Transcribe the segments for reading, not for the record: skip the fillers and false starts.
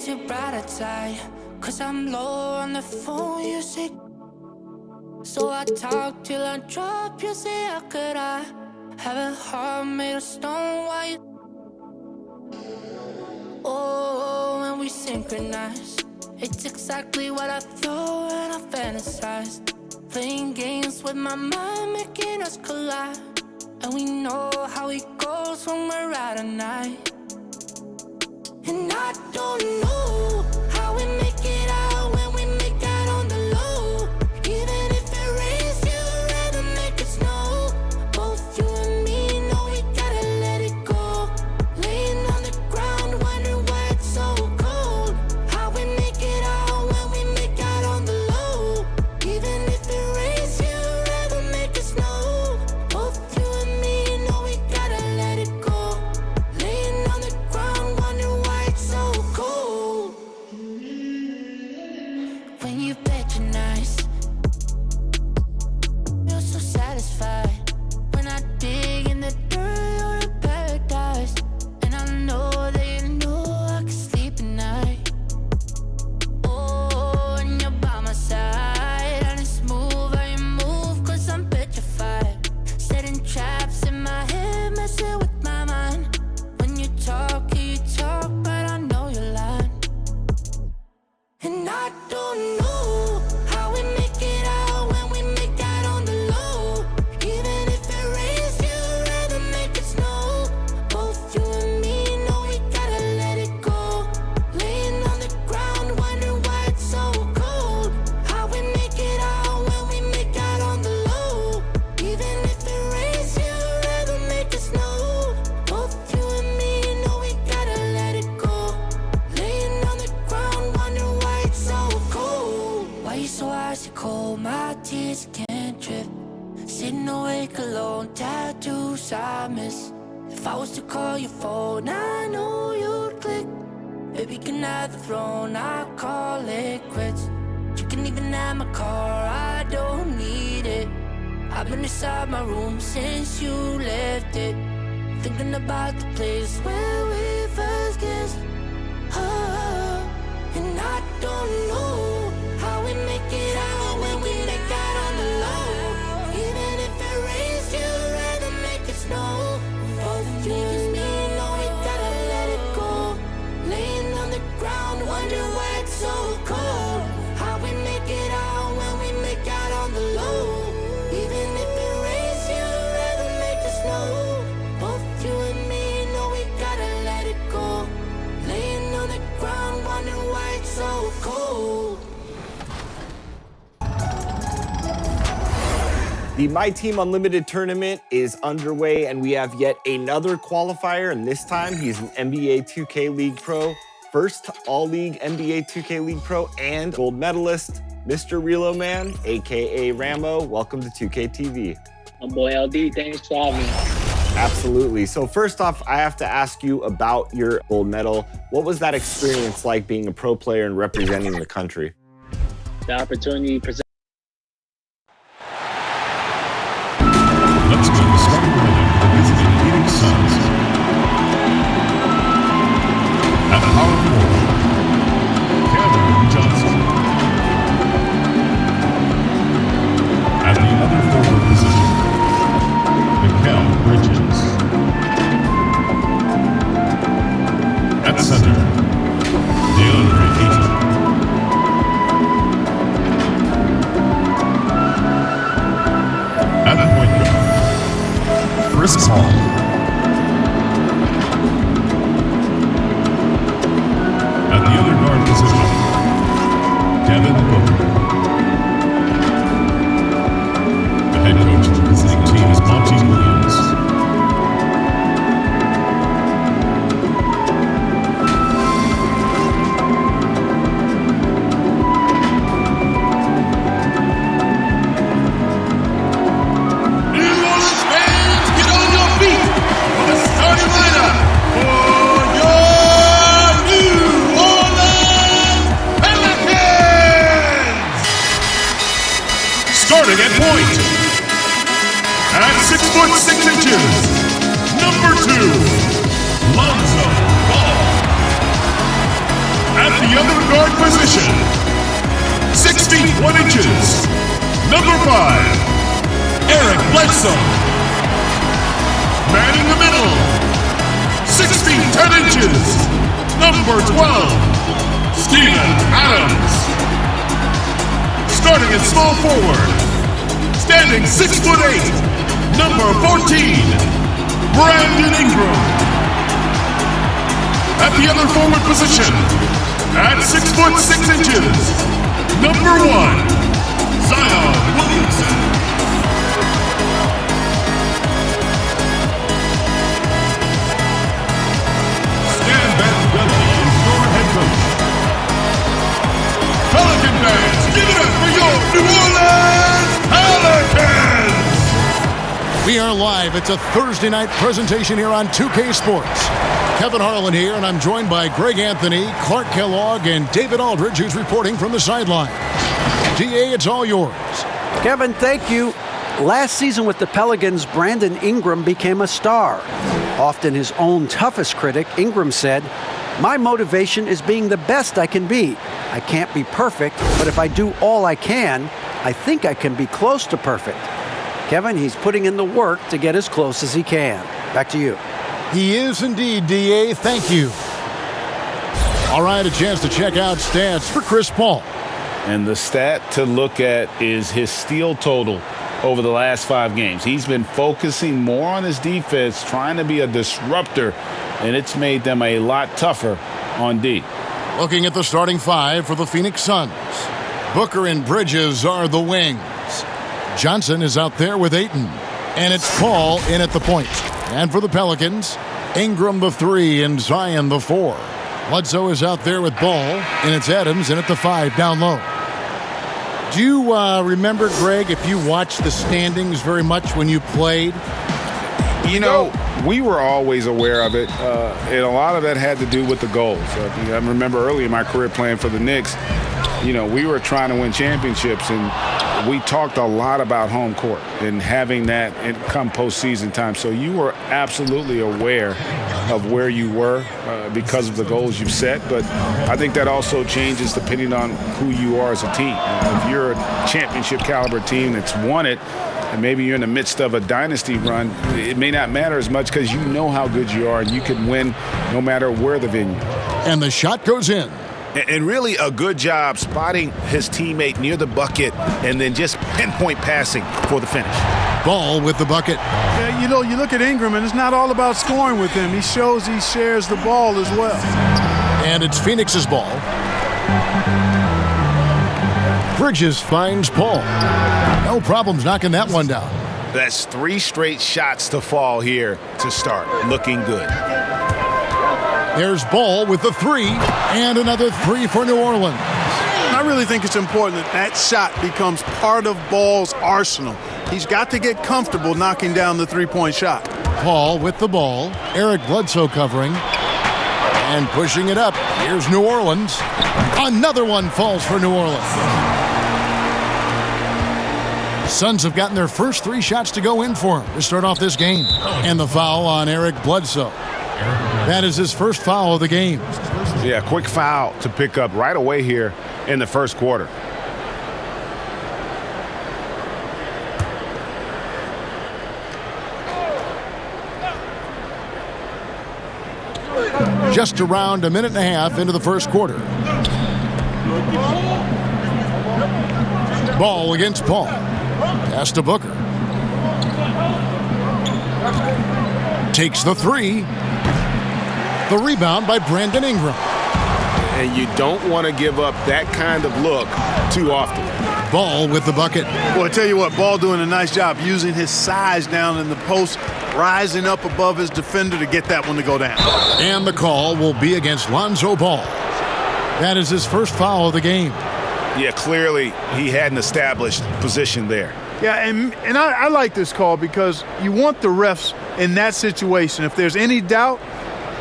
your brighter side, 'cause I'm low on the phone, you say. So I talk till I drop, you say, how could I have a heart made of stone? Why you? Oh, when we synchronize, it's exactly what I thought and I fantasized. Playing games with my mind, making us collide. And we know how it goes when we're out at night. And I don't know how we make it out when we make out on the low. Even if it rains, you'd rather make it snow. Both you and me know we gotta let it go. Laying on the ground, wondering why it's so cold. How we make it out when we make out on the low. Even if it rains, you'd rather make it snow. Both you and me know we gotta let it go. Laying on the ground, wondering why it's so cold. When you patronize, feel so satisfied. When I dig in the dirt, you're in paradise. And I know that you know I can sleep at night. Oh, and you're by my side, and it's smooth how you move, 'cause I'm petrified. Setting traps in my head, messing with my mind. When you talk, but I know you're lying. And I don't know how we make it out when we make out on the low. Even if it rains, you'd rather make it snow. Both you and me know we gotta let it go. Laying on the ground, wondering why it's so cold. How we make it out when we make out on the low. Even if it rains, you'd rather make it snow. Both you and me know we gotta let it go. Laying on the ground, wondering why it's so cold. Why you so icy cold? My tears can't drip. Sitting awake alone, tattoos I miss. If I was to call your phone, I know you'd click. Baby, can I have the throne? I call it quits. You can even have my car, I don't need it. I've been inside my room since you left it, thinking about the place where we first kissed. Oh, and I don't know how we make it out when we make out on the low. Even if it rains, you'd rather make it snow. Both you and me know we gotta let it go. Laying on the ground, wondering why it's so cold. How we make it out when we make out on the low. Even if it rains, you'd rather make it snow. Both you and me know we gotta let it go. Laying on the ground, wondering why it's so cold. The My Team Unlimited tournament is underway, and we have yet another qualifier, and this time he's an NBA 2K League Pro, first All-League NBA 2K League Pro, and gold medalist, Mr. Relo Man, aka Rambo. Welcome to 2K TV. My boy LD, thanks for having me. Absolutely. So first off, I have to ask you about your gold medal. What was that experience like being a pro player and representing the country? The opportunity presented. Let's go to starting lineup for the visiting Phoenix Suns. At power forward, Cameron Johnson. At the other forward position, Mikal Bridges. At center, DeAndre Ayton. At point guard, Chris Paul. At the other guard position, Devin Booker. The head coach of the visiting team is Monty Williams. New Orleans fans, get on your feet for the starting lineup for your New Orleans Pelicans! Starting at point, at 6'6", number 2, Lonzo Ball. At the other guard position, 6 feet 1 inches, number 5, Eric Bledsoe. Man in the middle, 6 feet 10 inches, number 12, Steven Adams. Starting at small forward, standing 6 foot 8, number 14, Brandon Ingram. At the other forward position, at 6 foot 6 inches, number 1, Zion Williamson. Stan Van Gundy is your head coach. Pelican fans, give it up for your New Orleans Pelicans! We are live. It's a Thursday night presentation here on 2K Sports. Kevin Harlan here, and I'm joined by Greg Anthony, Clark Kellogg, and David Aldridge, who's reporting from the sideline. DA, it's all yours. Kevin, thank you. Last season with the Pelicans, Brandon Ingram became a star. Often his own toughest critic, Ingram said, "My motivation is being the best I can be. I can't be perfect, but if I do all I can, I think I can be close to perfect." Kevin, he's putting in the work to get as close as he can. Back to you. He is indeed, DA. Thank you. All right, a chance to check out stats for Chris Paul. And the stat to look at is his steal total over the last 5 games. He's been focusing more on his defense, trying to be a disruptor, and it's made them a lot tougher on D. Looking at the starting 5 for the Phoenix Suns. Booker and Bridges are the wings. Johnson is out there with Ayton. And it's Paul in at the point. And for the Pelicans, Ingram the 3 and Zion the 4. Bledsoe is out there with Ball, and it's Adams in at the 5 down low. Do you remember, Greg, if you watched the standings very much when you played? You know, we were always aware of it, and a lot of that had to do with the goals. I remember early in my career playing for the Knicks, you know, we were trying to win championships, and we talked a lot about home court and having that come postseason time. So you were absolutely aware of where you were because of the goals you've set. But I think that also changes depending on who you are as a team. If you're a championship caliber team that's won it, and maybe you're in the midst of a dynasty run, it may not matter as much because you know how good you are and you can win no matter where the venue. And the shot goes in. And really a good job spotting his teammate near the bucket and then just pinpoint passing for the finish. Ball with the bucket. Yeah, you know, you look at Ingram, and it's not all about scoring with him. He shows he shares the ball as well. And it's Phoenix's ball. Bridges finds Paul. No problems knocking that one down. That's 3 straight shots to fall here to start. Looking good. There's Ball with the 3, and another 3 for New Orleans. I really think it's important that shot becomes part of Ball's arsenal. He's got to get comfortable knocking down the 3-point shot. Paul with the ball. Eric Bledsoe covering. And pushing it up. Here's New Orleans. Another one falls for New Orleans. Suns have gotten their first 3 shots to go in for him to start off this game. And the foul on Eric Bledsoe. That is his first foul of the game. Yeah, quick foul to pick up right away here in the first quarter. Just around a minute and a half into the first quarter. Ball against Paul. Pass to Booker. Takes the 3. The rebound by Brandon Ingram. And you don't want to give up that kind of look too often. Ball with the bucket. Well, I tell you what, Ball doing a nice job using his size down in the post, rising up above his defender to get that one to go down. And the call will be against Lonzo Ball. That is his first foul of the game. Yeah, clearly he had an established position there. Yeah, and I like this call because you want the refs in that situation. If there's any doubt,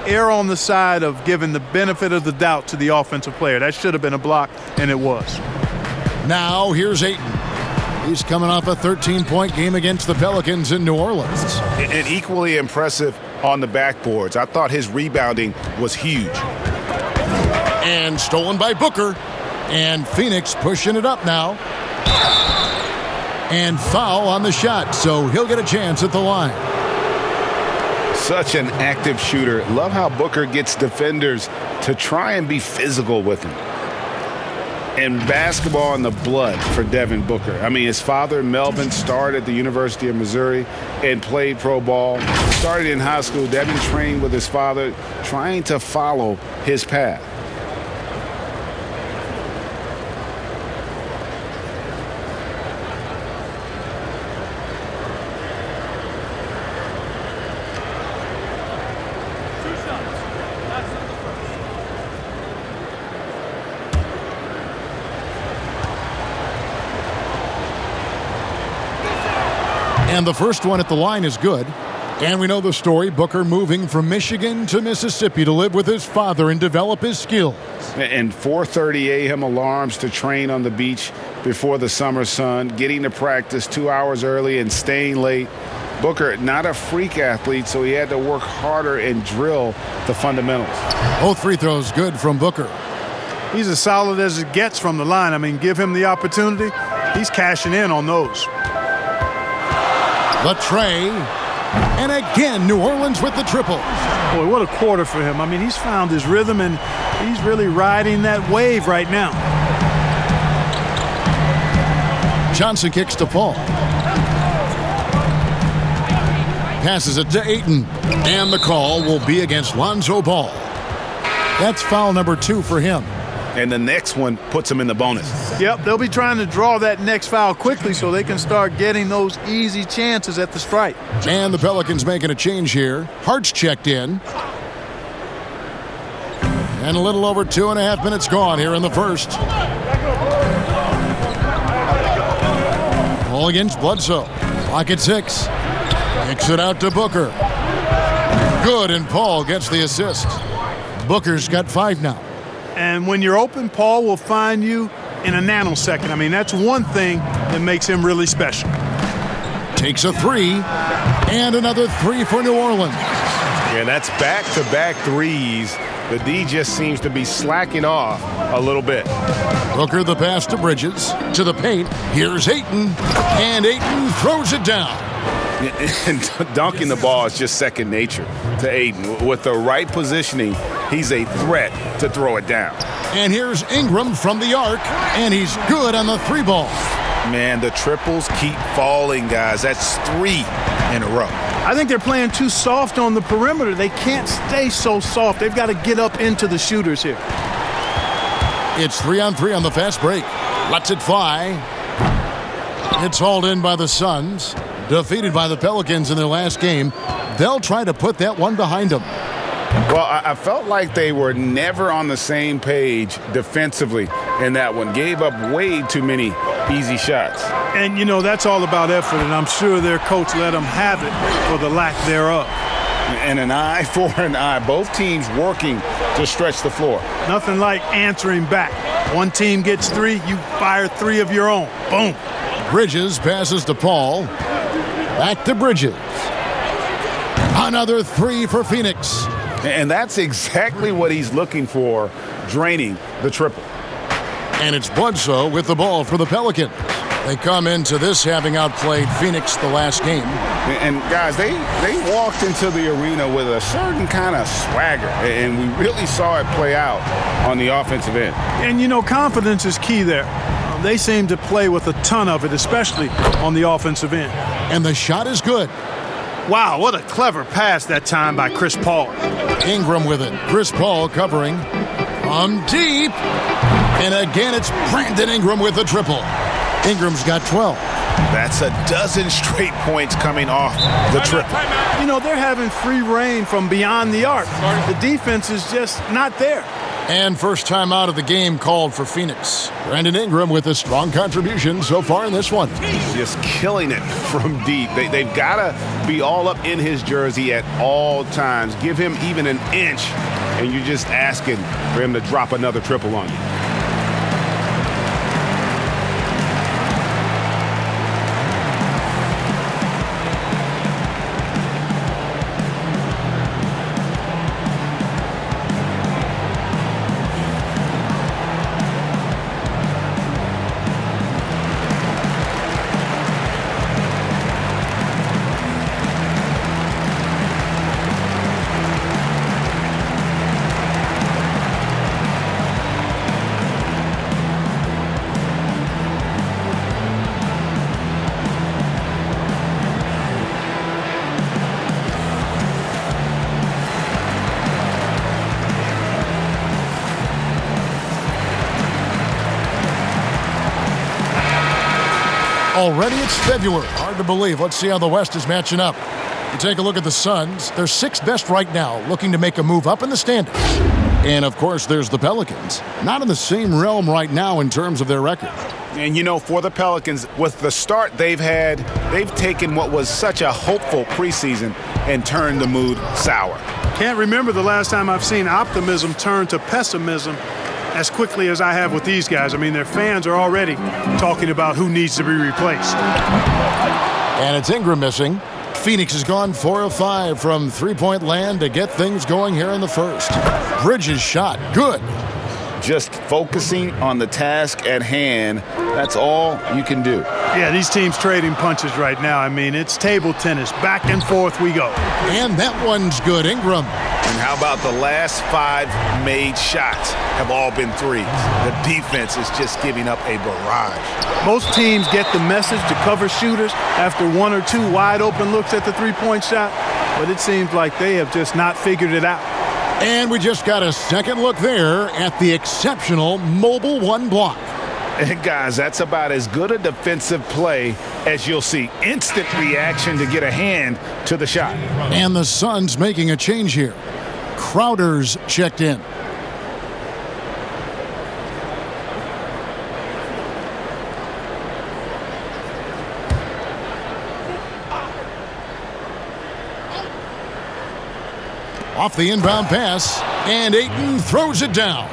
err on the side of giving the benefit of the doubt to the offensive player. That should have been a block, and it was. Now here's Ayton. He's coming off a 13-point game against the Pelicans in New Orleans. And equally impressive on the backboards. I thought his rebounding was huge. And stolen by Booker. And Phoenix pushing it up now. And foul on the shot, so he'll get a chance at the line. Such an active shooter. Love how Booker gets defenders to try and be physical with him. And basketball in the blood for Devin Booker. I mean, his father, Melvin, started at the University of Missouri and played pro ball. Started in high school. Devin trained with his father, trying to follow his path. And the first one at the line is good. And we know the story, Booker moving from Michigan to Mississippi to live with his father and develop his skills. And 4:30 a.m. alarms to train on the beach before the summer sun, getting to practice 2 hours early and staying late. Booker, not a freak athlete, so he had to work harder and drill the fundamentals. Both free throws good from Booker. He's as solid as it gets from the line. I mean, give him the opportunity. He's cashing in on those. The tray. And again, New Orleans with the triple. Boy, what a quarter for him. I mean, he's found his rhythm, and he's really riding that wave right now. Johnson kicks to Paul. Passes it to Ayton. And the call will be against Lonzo Ball. That's foul number 2 for him. And the next one puts him in the bonus. Yep, they'll be trying to draw that next foul quickly so they can start getting those easy chances at the stripe. And the Pelicans making a change here. Hart's checked in. And a little over 2.5 minutes gone here in the first. Ball against Bledsoe. Clock at 6. Kicks it out to Booker. Good, and Paul gets the assist. Booker's got 5 now. And when you're open, Paul will find you in a nanosecond. I mean, that's one thing that makes him really special. Takes a 3, and another 3 for New Orleans. And that's back-to-back threes. The D just seems to be slacking off a little bit. Booker the pass to Bridges. To the paint. Here's Ayton. And Ayton throws it down. And dunking the ball is just second nature to Ayton. With the right positioning, he's a threat to throw it down. And here's Ingram from the arc, and he's good on the 3 ball. Man, the triples keep falling, guys. That's 3 in a row. I think they're playing too soft on the perimeter. They can't stay so soft. They've got to get up into the shooters here. It's 3-on-3 on the fast break. Lets it fly. It's hauled in by the Suns. Defeated by the Pelicans in their last game. They'll try to put that one behind them. Well, I felt like they were never on the same page defensively in that one. Gave up way too many easy shots. And, you know, that's all about effort, and I'm sure their coach let them have it for the lack thereof. And an eye for an eye. Both teams working to stretch the floor. Nothing like answering back. One team gets 3, you fire 3 of your own. Boom. Bridges passes to Paul. Back to Bridges. Another 3 for Phoenix. And that's exactly what he's looking for, draining the triple. And it's Bledsoe with the ball for the Pelicans. They come into this having outplayed Phoenix the last game. And guys, they walked into the arena with a certain kind of swagger, and we really saw it play out on the offensive end. And, you know, confidence is key there. They seem to play with a ton of it, especially on the offensive end. And the shot is good. Wow, what a clever pass that time by Chris Paul. Ingram with it. Chris Paul covering from deep. And again, it's Brandon Ingram with a triple. Ingram's got 12. That's a dozen straight points coming off the triple. You know, they're having free reign from beyond the arc. The defense is just not there. And first time out of the game called for Phoenix. Brandon Ingram with a strong contribution so far in this one. Just killing it from deep. They've got to be all up in his jersey at all times. Give him even an inch, and you're just asking for him to drop another triple on you. Already it's February. Hard to believe. Let's see how the West is matching up. You take a look at the Suns. They're 6th best right now, looking to make a move up in the standings. And, of course, there's the Pelicans. Not in the same realm right now in terms of their record. And, you know, for the Pelicans, with the start they've had, they've taken what was such a hopeful preseason and turned the mood sour. Can't remember the last time I've seen optimism turn to pessimism as quickly as I have with these guys. I mean, their fans are already talking about who needs to be replaced. And it's Ingram missing. Phoenix has gone 4 of 5 from three-point land to get things going here in the first. Bridges shot. Good. Just focusing on the task at hand, that's all you can do. Yeah, these teams trading punches right now. I mean, it's table tennis. Back and forth we go. And that one's good. Ingram. And how about the last 5 made shots have all been threes? The defense is just giving up a barrage. Most teams get the message to cover shooters after 1 or 2 wide open looks at the three-point shot, but it seems like they have just not figured it out. And we just got a second look there at the exceptional mobile 1 block. And guys, that's about as good a defensive play as you'll see. Instant reaction to get a hand to the shot. And the Suns making a change here. Crowder's checked in. Off the inbound pass, and Ayton throws it down.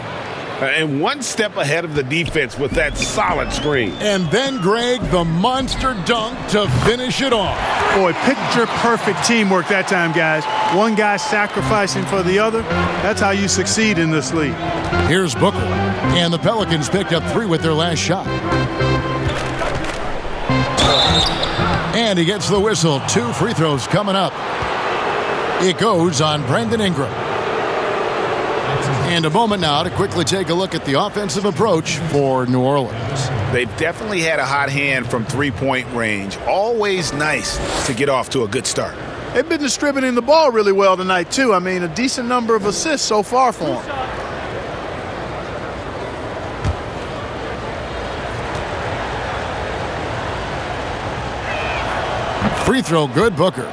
And one step ahead of the defense with that solid screen. And then, Greg, the monster dunk to finish it off. Boy, picture-perfect teamwork that time, guys. One guy sacrificing for the other. That's how you succeed in this league. Here's Booker. And the Pelicans picked up 3 with their last shot. And he gets the whistle. 2 free throws coming up. It goes on Brandon Ingram. And a moment now to quickly take a look at the offensive approach for New Orleans. They've definitely had a hot hand from three-point range. Always nice to get off to a good start. They've been distributing the ball really well tonight, too. I mean, a decent number of assists so far for them. Free throw good, Booker.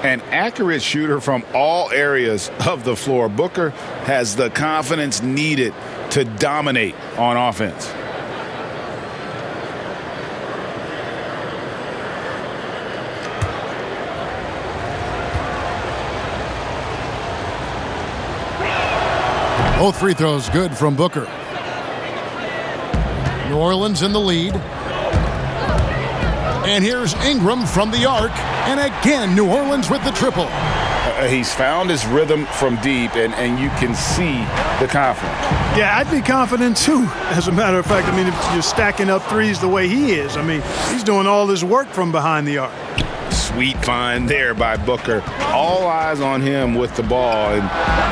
An accurate shooter from all areas of the floor. Booker has the confidence needed to dominate on offense. Both free throws good from Booker. New Orleans in the lead. And here's Ingram from the arc. And again, New Orleans with the triple. He's found his rhythm from deep, and you can see the confidence. Yeah, I'd be confident, too, as a matter of fact. I mean, if you're stacking up threes the way he is, I mean, he's doing all his work from behind the arc. Sweet find there by Booker. All eyes on him with the ball, and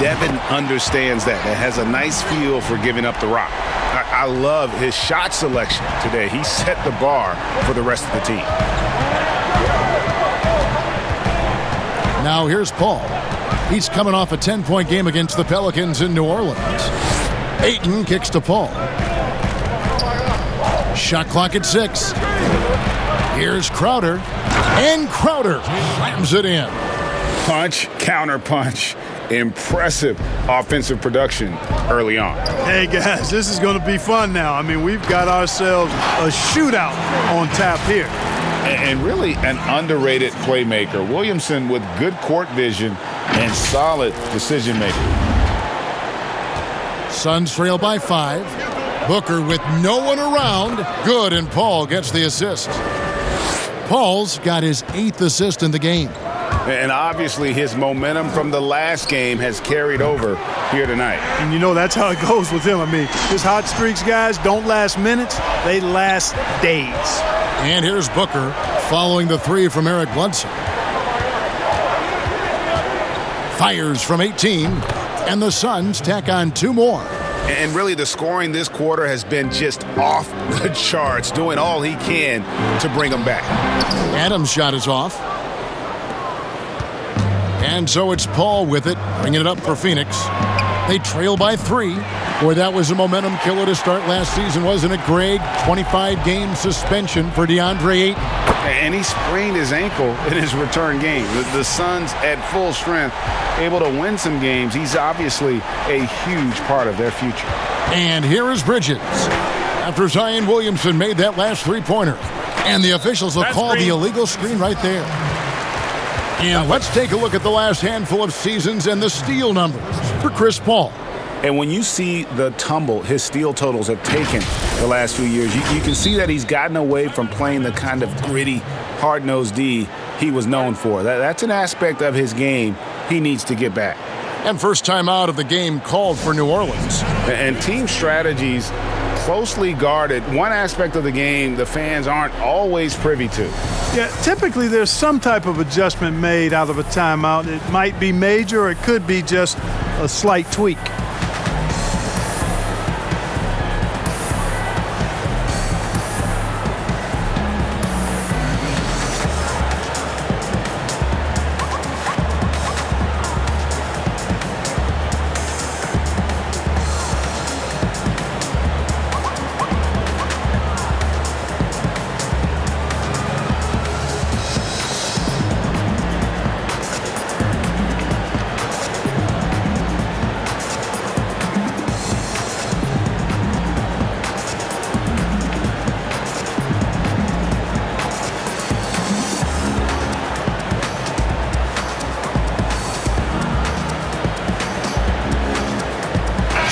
Devin understands that. That has a nice feel for giving up the rock. I love his shot selection today. He set the bar for the rest of the team. Now here's Paul. He's coming off a 10-point game against the Pelicans in New Orleans. Ayton kicks to Paul. Shot clock at 6. Here's Crowder. And Crowder slams it in. Punch, counter punch. Impressive offensive production early on. Hey, guys, this is going to be fun now. I mean, we've got ourselves a shootout on tap here. And really an underrated playmaker. Williamson with good court vision and solid decision-making. Suns trail by 5. Booker with no one around. Good, and Paul gets the assist. Paul's got his 8th assist in the game. And obviously his momentum from the last game has carried over here tonight. And you know that's how it goes with him. I mean, his hot streaks, guys, don't last minutes. They last days. And here's Booker following the 3 from Eric Bledsoe. Fires from 18, and the Suns tack on 2 more. And really the scoring this quarter has been just off the charts, doing all he can to bring them back. Adams' shot is off. And so it's Paul with it, bringing it up for Phoenix. They trail by 3. Boy, that was a momentum killer to start last season, wasn't it, Greg? 25-game suspension for DeAndre Ayton. And he sprained his ankle in his return game. The Suns at full strength, able to win some games. He's obviously a huge part of their future. And here is Bridges. After Zion Williamson made that last three-pointer. And the officials will call the illegal screen right there. And let's take a look at the last handful of seasons and the steal numbers for Chris Paul. And when you see the tumble his steal totals have taken the last few years, you can see that he's gotten away from playing the kind of gritty, hard-nosed D he was known for. That's an aspect of his game he needs to get back. And first time out of the game called for New Orleans. And team strategies closely guarded. One aspect of the game the fans aren't always privy to. Yeah, typically there's some type of adjustment made out of a timeout. It might be major or it could be just a slight tweak.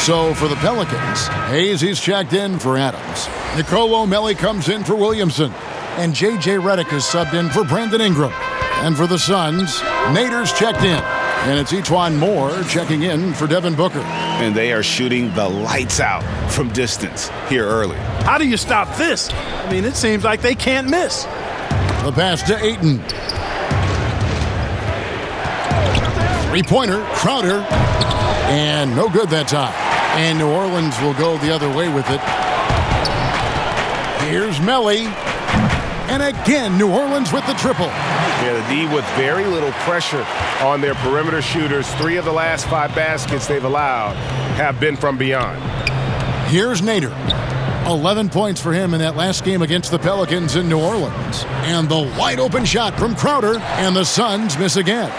So for the Pelicans, he's checked in for Adams. Nicolo Melli comes in for Williamson. And J.J. Redick is subbed in for Brandon Ingram. And for the Suns, Nader's checked in. And it's Etuan Moore checking in for Devin Booker. And they are shooting the lights out from distance here early. How do you stop this? I mean, it seems like they can't miss. The pass to Ayton. Three-pointer, Crowder. And no good that time. And New Orleans will go the other way with it. Here's Melli. And again, New Orleans with the triple. Yeah, the D with very little pressure on their perimeter shooters. 3 of the last 5 baskets they've allowed have been from beyond. Here's Nader. 11 points for him in that last game against the Pelicans in New Orleans. And the wide open shot from Crowder. And the Suns miss again.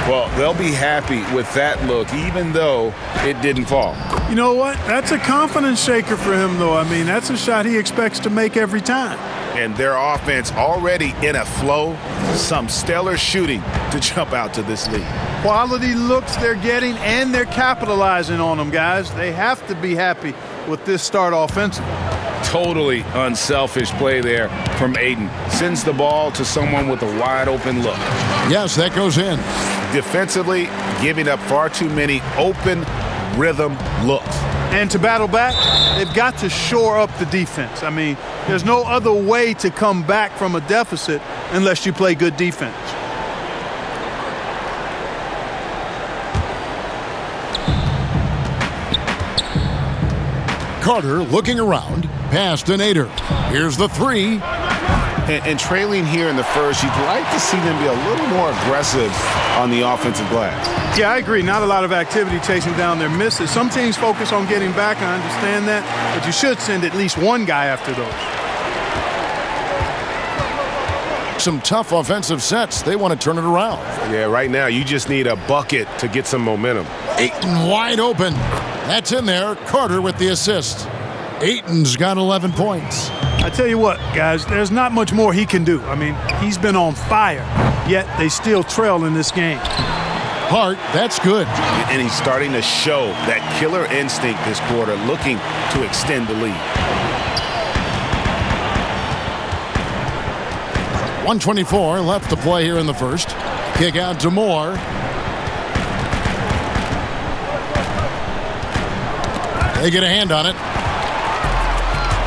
Well, they'll be happy with that look, even though it didn't fall. You know what? That's a confidence shaker for him, though. I mean, that's a shot he expects to make every time. And their offense already in a flow. Some stellar shooting to jump out to this lead. Quality looks they're getting, and they're capitalizing on them, guys. They have to be happy with this start offensively. Totally unselfish play there from Ayton. Sends the ball to someone with a wide open look. Yes, that goes in. Defensively, giving up far too many open rhythm looks. And to battle back, they've got to shore up the defense. I mean, there's no other way to come back from a deficit unless you play good defense. Carter looking around, pass to Nader. Here's the three. And trailing here in the first, you'd like to see them be a little more aggressive on the offensive glass. Yeah, I agree. Not a lot of activity chasing down their misses. Some teams focus on getting back. I understand that. But you should send at least one guy after those. Some tough offensive sets. They want to turn it around. Yeah, right now you just need a bucket to get some momentum. Ayton wide open. That's in there. Carter with the assist. Ayton's got 11 points. I tell you what, guys, there's not much more he can do. I mean, he's been on fire, yet they still trail in this game. Hart, that's good. And he's starting to show that killer instinct this quarter, looking to extend the lead. 1:24 left to play here in the first. Kick out to Moore. They get a hand on it.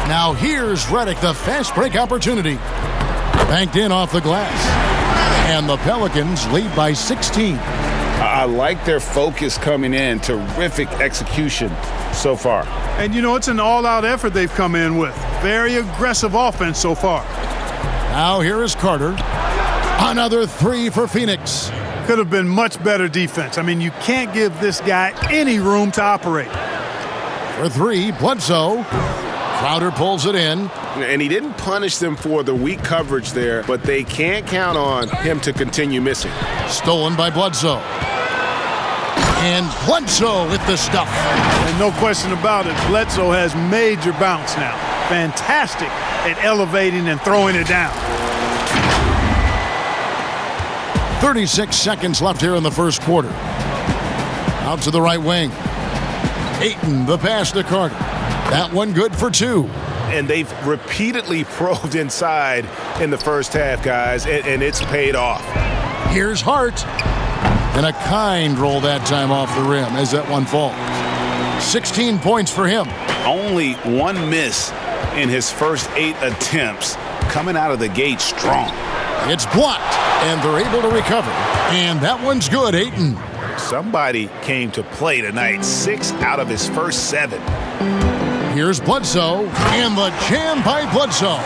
Now here's Redick, the fast break opportunity. Banked in off the glass. And the Pelicans lead by 16. I like their focus coming in. Terrific execution so far. And, you know, it's an all-out effort they've come in with. Very aggressive offense so far. Now here is Carter. Another three for Phoenix. Could have been much better defense. I mean, you can't give this guy any room to operate. For three, Bledsoe. Crowder pulls it in. And he didn't punish them for the weak coverage there, but they can't count on him to continue missing. Stolen by Bledsoe. And Bledsoe with the stuff. And no question about it, Bledsoe has major bounce now. Fantastic at elevating and throwing it down. 36 seconds left here in the first quarter. Out to the right wing. Ayton, the pass to Carter. That one good for two. And they've repeatedly probed inside in the first half, guys, and it's paid off. Here's Hart. And a kind roll that time off the rim as that one falls. 16 points for him. Only one miss in his first 8 attempts, coming out of the gate strong. It's blocked, and they're able to recover. And that one's good, Ayton. Somebody came to play tonight. 6 out of his first 7. Here's Bledsoe, and the jam by Bledsoe.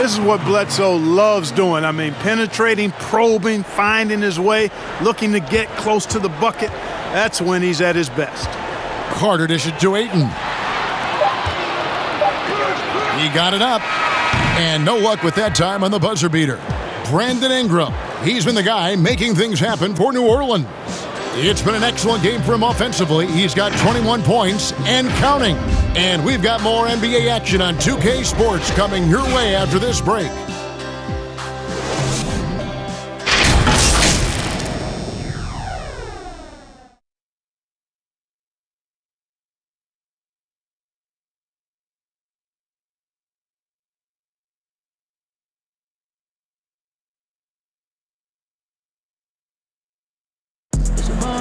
This is what Bledsoe loves doing. I mean, penetrating, probing, finding his way, looking to get close to the bucket. That's when he's at his best. Carter dishes to Ayton. He got it up, and no luck with that time on the buzzer beater. Brandon Ingram, he's been the guy making things happen for New Orleans. It's been an excellent game for him offensively. He's got 21 points and counting. And we've got more NBA action on 2K Sports coming your way after this break.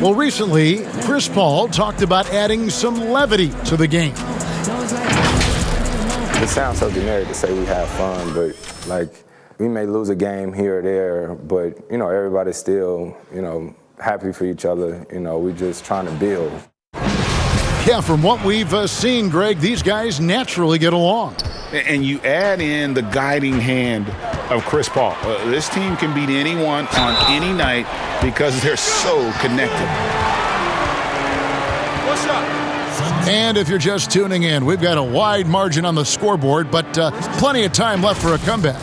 Well, recently, Chris Paul talked about adding some levity to the game. It sounds so generic to say we have fun, but like we may lose a game here or there, but you know, everybody's still, you know, happy for each other. You know, we're just trying to build. Yeah, from what we've seen, Greg, these guys naturally get along. And you add in the guiding hand of Chris Paul. This team can beat anyone on any night because they're so connected. What's up? And if you're just tuning in, we've got a wide margin on the scoreboard, but plenty of time left for a comeback.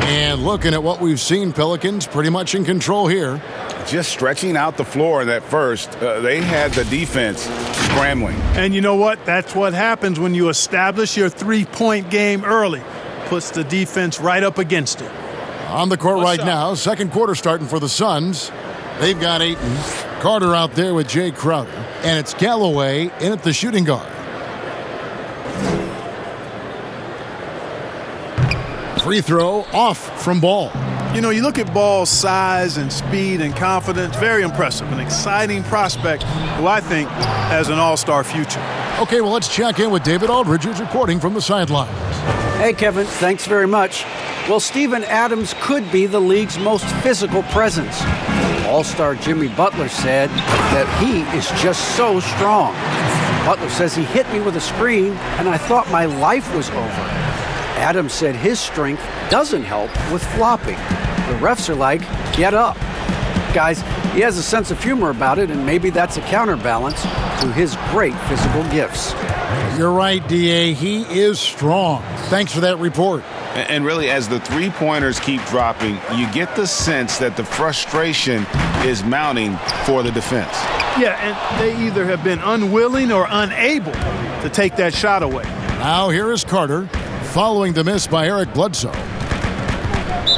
And looking at what we've seen, Pelicans pretty much in control here. Just stretching out the floor in that first. They had the defense scrambling. And you know what? That's what happens when you establish your three-point game early. Puts the defense right up against it. On the court right now, second quarter starting for the Suns. They've got Ayton, Carter out there with Jay Crowder, and it's Galloway in at the shooting guard. Free throw off from Ball. You know, you look at Ball's size and speed and confidence, very impressive. An exciting prospect who I think has an all-star future. Okay, well, let's check in with David Aldridge, who's reporting from the sidelines. Hey, Kevin, thanks very much. Well, Steven Adams could be the league's most physical presence. All-star Jimmy Butler said that he is just so strong. Butler says he hit me with a screen, and I thought my life was over. Adams said his strength doesn't help with flopping. The refs are like, get up. Guys, he has a sense of humor about it, and maybe that's a counterbalance to his great physical gifts. You're right, D.A. He is strong. Thanks for that report. And really, as the three-pointers keep dropping, you get the sense that the frustration is mounting for the defense. Yeah, and they either have been unwilling or unable to take that shot away. Now here is Carter, following the miss by Eric Bledsoe.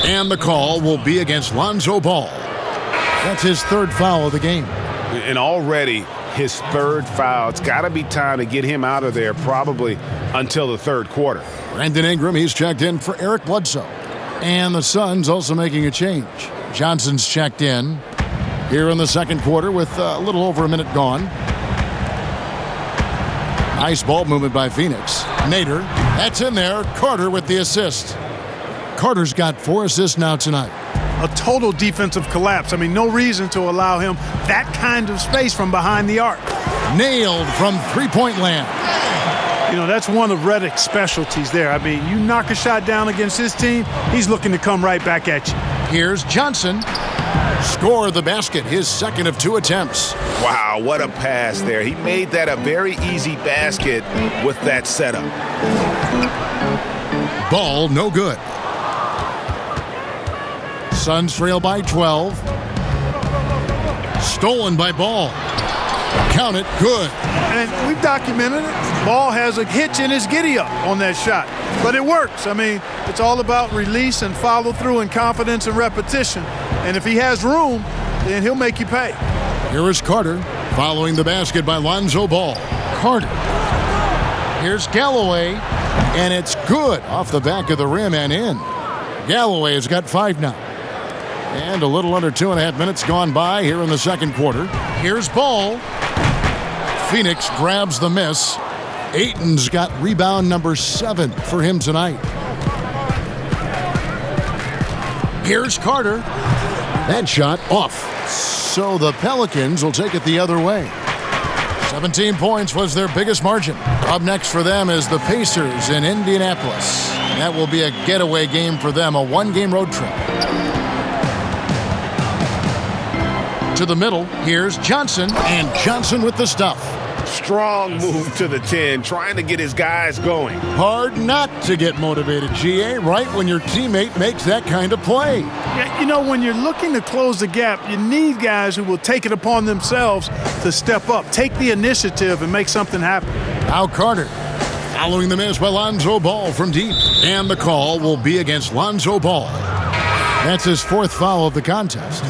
And the call will be against Lonzo Ball. That's his third foul of the game. And already his third foul. It's got to be time to get him out of there probably until the third quarter. Brandon Ingram, he's checked in for Eric Bledsoe. And the Suns also making a change. Johnson's checked in here in the second quarter with a little over a minute gone. Nice ball movement by Phoenix. Nader, that's in there. Carter with the assist. Carter's got 4 assists now tonight. A total defensive collapse. I mean, no reason to allow him that kind of space from behind the arc. Nailed from three-point land. You know, that's one of Redick's specialties there. I mean, you knock a shot down against his team, he's looking to come right back at you. Here's Johnson. score the basket, his second of 2 attempts. Wow, what a pass there. He made that a very easy basket with that setup. Ball no good. Suns trail by 12. Stolen by Ball. Count it, good. And we've documented it. Ball has a hitch in his giddy-up on that shot. But it works. I mean, it's all about release and follow-through and confidence and repetition. And if he has room, then he'll make you pay. Here is Carter following the basket by Lonzo Ball. Carter. Here's Galloway, and it's good off the back of the rim and in. Galloway has got 5 now. And a little under 2.5 minutes gone by here in the second quarter. Here's Ball. Phoenix grabs the miss. Ayton's got rebound number 7 for him tonight. Here's Carter. That shot off. So the Pelicans will take it the other way. 17 points was their biggest margin. Up next for them is the Pacers in Indianapolis. That will be a getaway game for them, a 1-game road trip. To the middle, here's Johnson, and Johnson with the stuff. Strong move to the 10, trying to get his guys going. Hard not to get motivated, GA, right when your teammate makes that kind of play. Yeah, you know, when you're looking to close the gap, you need guys who will take it upon themselves to step up, take the initiative, and make something happen. Now Carter, following the miss by Lonzo Ball from deep. And the call will be against Lonzo Ball. That's his 4th foul of the contest.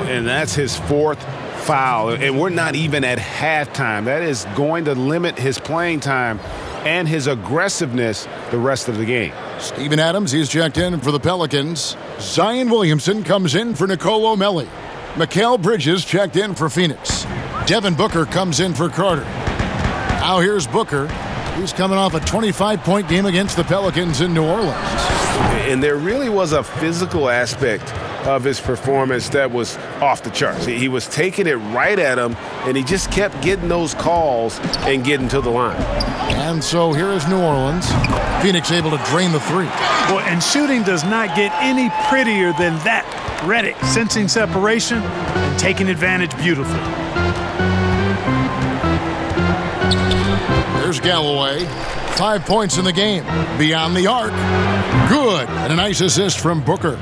And that's his 4th foul. And we're not even at halftime. That is going to limit his playing time and his aggressiveness the rest of the game. Steven Adams, he's checked in for the Pelicans. Zion Williamson comes in for Nicolo Melli. Mikal Bridges checked in for Phoenix. Devin Booker comes in for Carter. Now here's Booker. He's coming off a 25-point game against the Pelicans in New Orleans. And there really was a physical aspect of his performance that was off the charts. He was taking it right at him, and he just kept getting those calls and getting to the line. And so here is New Orleans. Phoenix able to drain the 3. Well, and shooting does not get any prettier than that. Redick sensing separation and taking advantage beautifully. There's Galloway. 5 points in the game. Beyond the arc. Good. And a nice assist from Booker.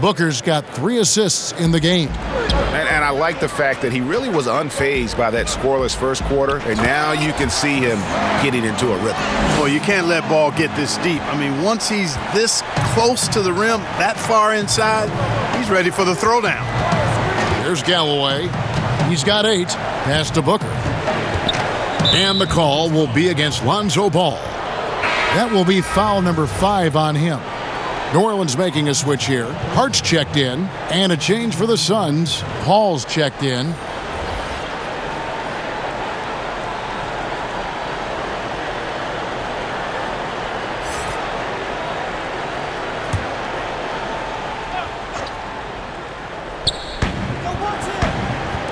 Booker's got 3 assists in the game. And I like the fact that he really was unfazed by that scoreless first quarter, and now you can see him getting into a rhythm. Well, you can't let Ball get this deep. I mean, once he's this close to the rim, that far inside, he's ready for the throwdown. There's Galloway. He's got 8. Pass to Booker. And the call will be against Lonzo Ball. That will be foul number 5 on him. New Orleans making a switch here. Hart's checked in. And a change for the Suns. Paul's checked in.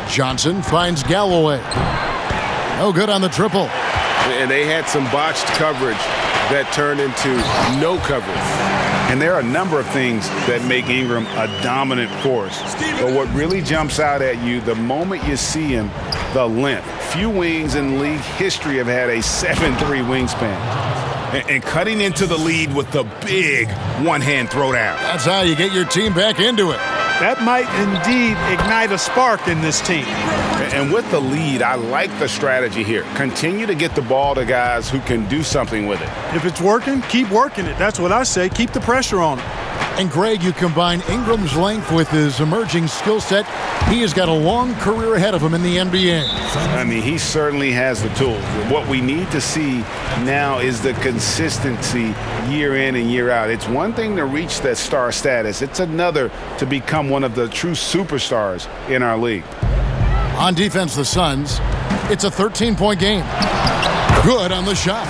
Johnson finds Galloway. No good on the triple. And they had some botched coverage that turned into no coverage. And there are a number of things that make Ingram a dominant force. But what really jumps out at you, the moment you see him, the length. Few wings in league history have had a 7'3" wingspan. And cutting into the lead with the big one-hand throwdown. That's how you get your team back into it. That might indeed ignite a spark in this team. And with the lead, I like the strategy here. Continue to get the ball to guys who can do something with it. If it's working, keep working it. That's what I say. Keep the pressure on him. And Greg, you combine Ingram's length with his emerging skill set. He has got a long career ahead of him in the NBA. I mean, he certainly has the tools. What we need to see now is the consistency year in and year out. It's one thing to reach that star status. It's another to become one of the true superstars in our league. On defense, the Suns, it's a 13-point game. Good on the shot.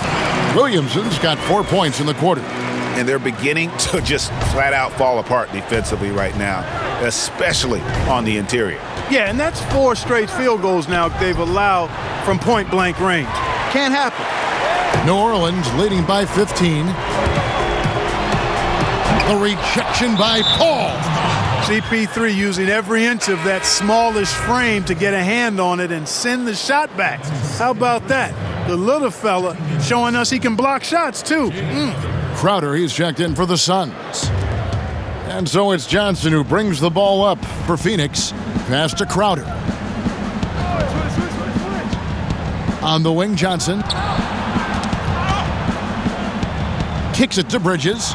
Williamson's got 4 points in the quarter. And they're beginning to just flat out fall apart defensively right now, especially on the interior. Yeah, and that's 4 straight field goals now they've allowed from point-blank range. Can't happen. New Orleans leading by 15. The rejection by Paul. CP3 using every inch of that smallish frame to get a hand on it and send the shot back. How about that? The little fella showing us he can block shots, too. Crowder, he's checked in for the Suns. And so it's Johnson who brings the ball up for Phoenix. Pass to Crowder. On the wing, Johnson. Kicks it to Bridges.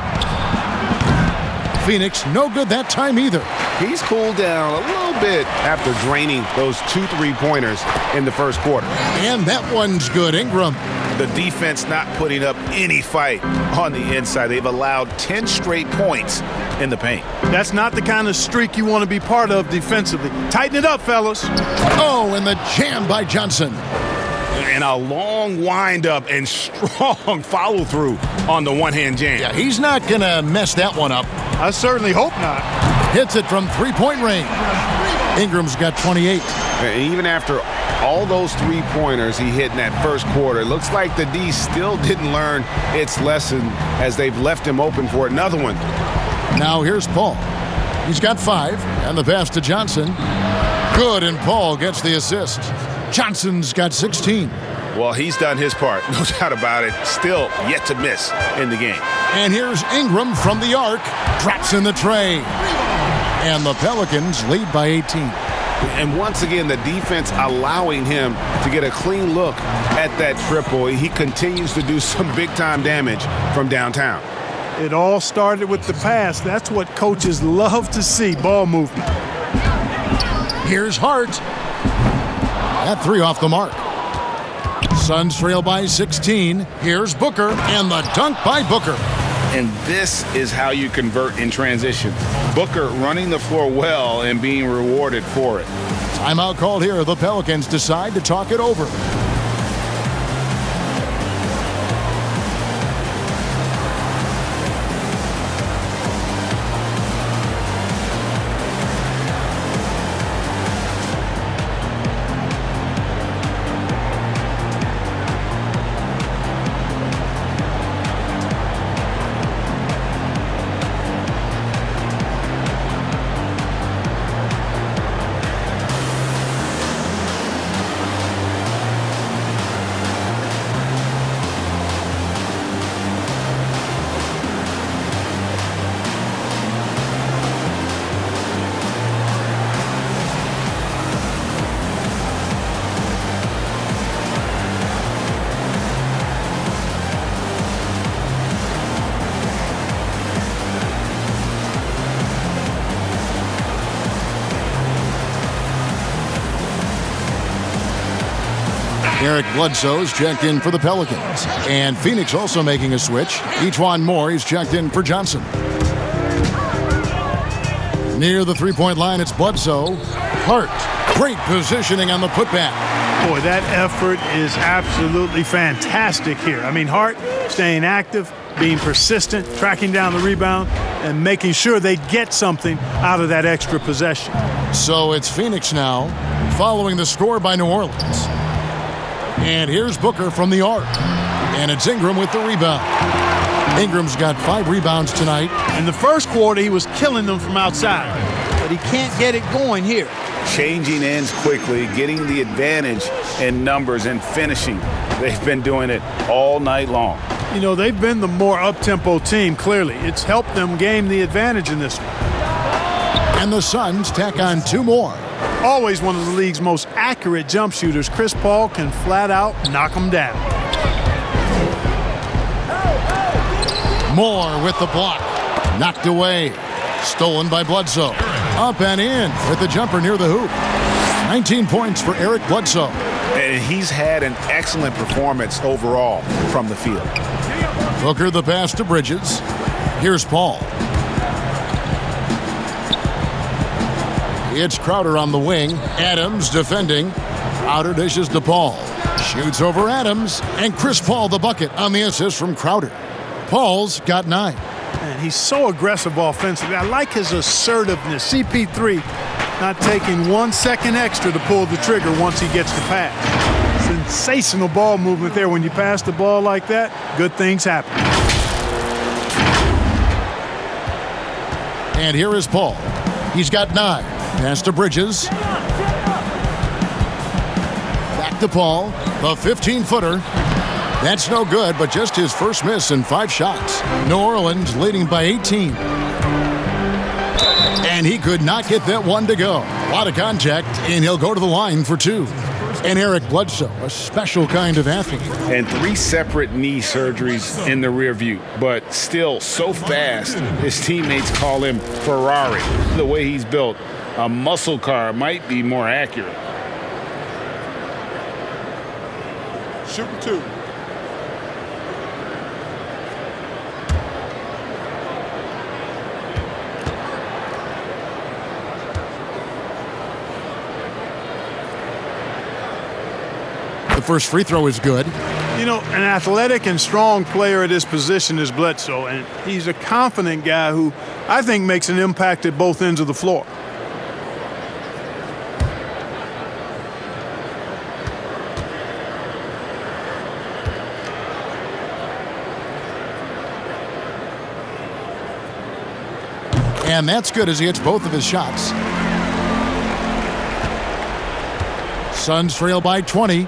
Phoenix, no good that time either. He's cooled down a little bit after draining those 2 3-pointers in the first quarter. And that one's good, Ingram. The defense not putting up any fight on the inside. They've allowed 10 straight points in the paint. That's not the kind of streak you want to be part of defensively. Tighten it up, fellas. Oh, and the jam by Johnson. And a long wind-up and strong follow-through on the one-hand jam. Yeah, he's not going to mess that one up. I certainly hope not. Hits it from three-point range. Ingram's got 28. And even after all those 3-pointers he hit in that first quarter, it looks like the D still didn't learn its lesson as they've left him open for another one. Now here's Paul. He's got 5, and the pass to Johnson. Good, and Paul gets the assist. Johnson's got 16. Well, he's done his part, no doubt about it. Still yet to miss in the game. And here's Ingram from the arc. Drops in the tray. And the Pelicans lead by 18. And once again, the defense allowing him to get a clean look at that triple. He continues to do some big-time damage from downtown. It all started with the pass. That's what coaches love to see, ball movement. Here's Hart. That 3 off the mark. Suns trail by 16. Here's Booker, and the dunk by Booker. And this is how you convert in transition. Booker running the floor well and being rewarded for it. Timeout called here. The Pelicans decide to talk it over. Eric Bledsoe's checked in for the Pelicans. And Phoenix also making a switch. Ejuan Moore is checked in for Johnson. Near the three-point line, it's Bledsoe. Hart, great positioning on the putback. Boy, that effort is absolutely fantastic here. I mean, Hart staying active, being persistent, tracking down the rebound, and making sure they get something out of that extra possession. So it's Phoenix now, following the score by New Orleans. And here's Booker from the arc. And it's Ingram with the rebound. Ingram's got 5 rebounds tonight. In the first quarter, he was killing them from outside, but he can't get it going here. Changing ends quickly, getting the advantage in numbers and finishing. They've been doing it all night long. You know, they've been the more up-tempo team, clearly. It's helped them gain the advantage in this one. And the Suns tack on 2 more. Always one of the league's most accurate jump shooters, Chris Paul can flat out knock him down. Moore with the block. Knocked away. Stolen by Bledsoe. Up and in with the jumper near the hoop. 19 points for Eric Bledsoe. And he's had an excellent performance overall from the field. Booker the pass to Bridges. Here's Paul. It's Crowder on the wing. Adams defending. Crowder dishes to Paul. Shoots over Adams. And Chris Paul the bucket on the assist from Crowder. Paul's got 9. And he's so aggressive offensively. I like his assertiveness. CP3 not taking 1 second extra to pull the trigger once he gets the pass. Sensational ball movement there. When you pass the ball like that, good things happen. And here is Paul. He's got 9. Pass to Bridges. Back to Paul. The 15-footer. That's no good, but just his first miss in 5 shots. New Orleans leading by 18. And he could not get that one to go. A lot of contact, and he'll go to the line for 2. And Eric Bledsoe, a special kind of athlete. And 3 separate knee surgeries in the rear view, but still so fast, his teammates call him Ferrari. The way he's built, a muscle car might be more accurate. Shooting 2. The first free throw is good. You know, an athletic and strong player at his position is Bledsoe, and he's a confident guy who I think makes an impact at both ends of the floor. And that's good as he hits both of his shots. Suns trail by 20.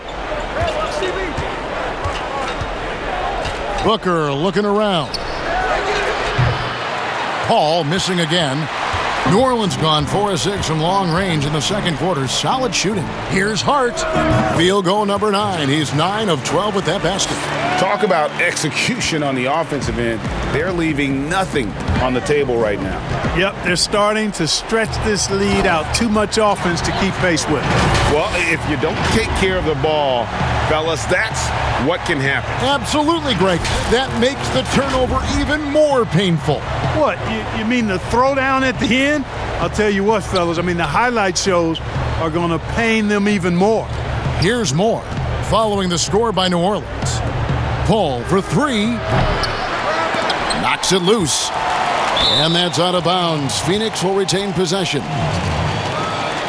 Booker looking around. Paul missing again. New Orleans gone 4 of 6 from long range in the second quarter. Solid shooting. Here's Hart. Field goal number 9. He's 9 of 12 with that basket. Talk about execution on the offensive end. They're leaving nothing on the table right now. Yep, they're starting to stretch this lead out. Too much offense to keep pace with. Well, if you don't take care of the ball, fellas, that's what can happen. Absolutely, Greg. That makes the turnover even more painful. What, you mean the throwdown at the end? I'll tell you what, fellas, I mean the highlight shows are going to pain them even more. Here's more. Following the score by New Orleans. Paul for 3. Knocks it loose. And that's out of bounds. Phoenix will retain possession.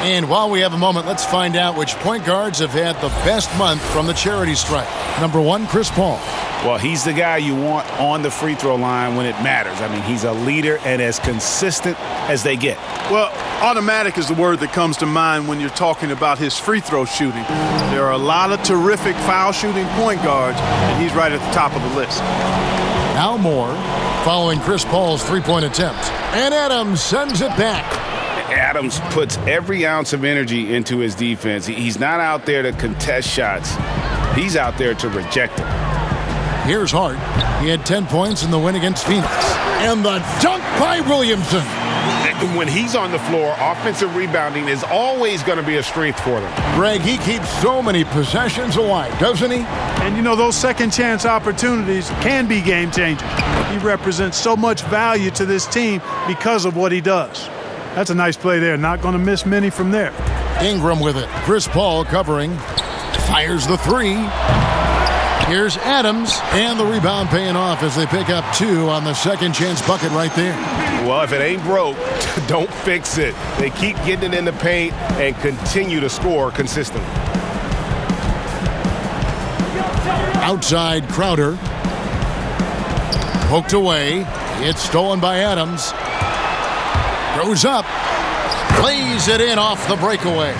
And while we have a moment, let's find out which point guards have had the best month from the charity strike. Number 1, Chris Paul. Well, he's the guy you want on the free throw line when it matters. I mean, he's a leader and as consistent as they get. Well, automatic is the word that comes to mind when you're talking about his free throw shooting. There are a lot of terrific foul shooting point guards, and he's right at the top of the list. Now Moore, following Chris Paul's three-point attempt. And Adams sends it back. Adams puts every ounce of energy into his defense. He's not out there to contest shots. He's out there to reject them. Here's Hart. He had 10 points in the win against Phoenix. And the dunk by Williamson. When he's on the floor, offensive rebounding is always going to be a strength for them. Greg, he keeps so many possessions alive, doesn't he? And you know, those second chance opportunities can be game changing. He represents so much value to this team because of what he does. That's a nice play there. Not going to miss many from there. Ingram with it. Chris Paul covering. Fires the 3. Here's Adams, and the rebound paying off as they pick up 2 on the second chance bucket right there. Well, if it ain't broke, don't fix it. They keep getting it in the paint and continue to score consistently. Outside Crowder. Poked away. It's stolen by Adams. Goes up. Plays it in off the breakaway.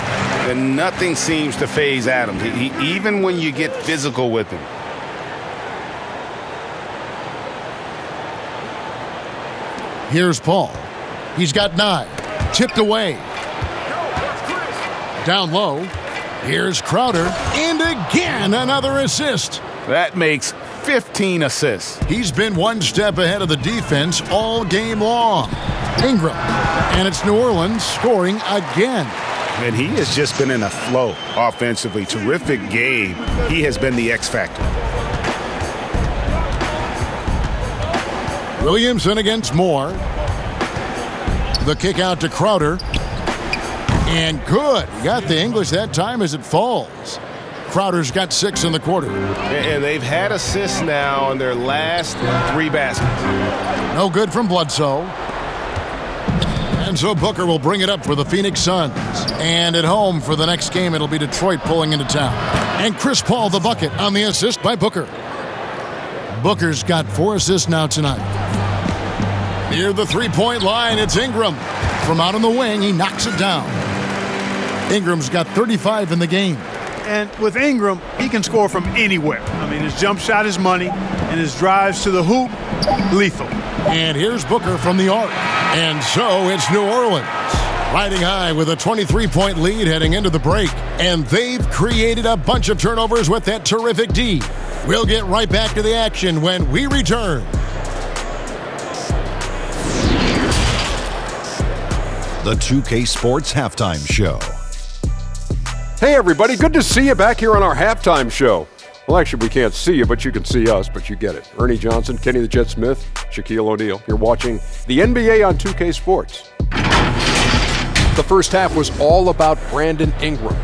And nothing seems to faze Adams, even when you get physical with him. Here's Paul. He's got 9. Tipped away. Down low. Here's Crowder. And again, another assist. That makes 15 assists. He's been one step ahead of the defense all game long. Ingram. And it's New Orleans scoring again. And he has just been in a flow offensively. Terrific game. He has been the X factor. Williamson against Moore. The kick out to Crowder. And good. He got the English that time as it falls. Crowder's got 6 in the quarter. And they've had assists now on their last 3 baskets. No good from Bledsoe. And so Booker will bring it up for the Phoenix Suns. And at home for the next game, it'll be Detroit pulling into town. And Chris Paul the bucket on the assist by Booker. Booker's got 4 assists now tonight. Near the three-point line, it's Ingram. From out on the wing, he knocks it down. Ingram's got 35 in the game. And with Ingram, he can score from anywhere. I mean, his jump shot is money, and his drives to the hoop, lethal. And here's Booker from the arc. And so it's New Orleans, riding high with a 23-point lead heading into the break. And they've created a bunch of turnovers with that terrific D. We'll get right back to the action when we return. The 2K Sports Halftime Show. Hey everybody, good to see you back here on our halftime show. Well, actually, we can't see you, but you can see us, but you get it. Ernie Johnson, Kenny the Jet Smith, Shaquille O'Neal. You're watching the NBA on 2K Sports. The first half was all about Brandon Ingram.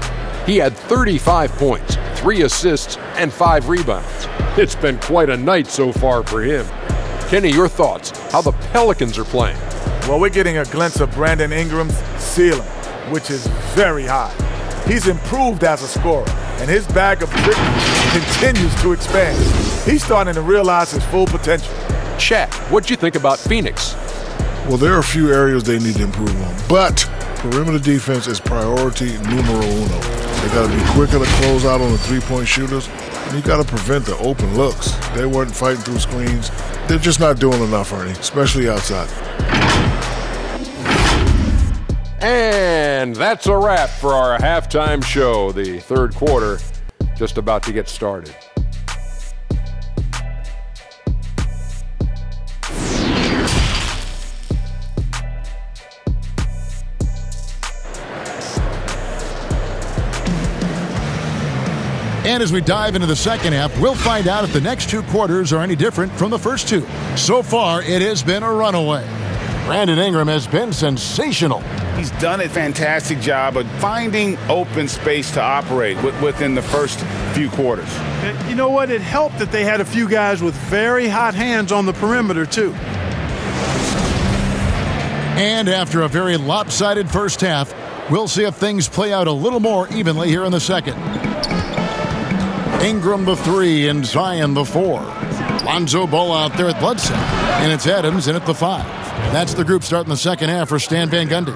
He had 35 points, 3 assists, and 5 rebounds. It's been quite a night so far for him. Kenny, your thoughts, how the Pelicans are playing? Well, we're getting a glimpse of Brandon Ingram's ceiling, which is very high. He's improved as a scorer, and his bag of tricks continues to expand. He's starting to realize his full potential. Chat, what'd you think about Phoenix? Well, there are a few areas they need to improve on, but perimeter defense is priority numero uno. They got to be quicker to close out on the three-point shooters, and you got to prevent the open looks. They weren't fighting through screens. They're just not doing enough, Ernie, especially outside. And that's a wrap for our halftime show. The third quarter just about to get started. And as we dive into the second half, we'll find out if the next 2 quarters are any different from the first 2. So far, it has been a runaway. Brandon Ingram has been sensational. He's done a fantastic job of finding open space to operate within the first few quarters. You know what? It helped that they had a few guys with very hot hands on the perimeter, too. And after a very lopsided first half, we'll see if things play out a little more evenly here in the second. Ingram the 3 and Zion the 4. Lonzo Ball out there at Bledsoe. And it's Adams in at the 5. That's the group starting the second half for Stan Van Gundy.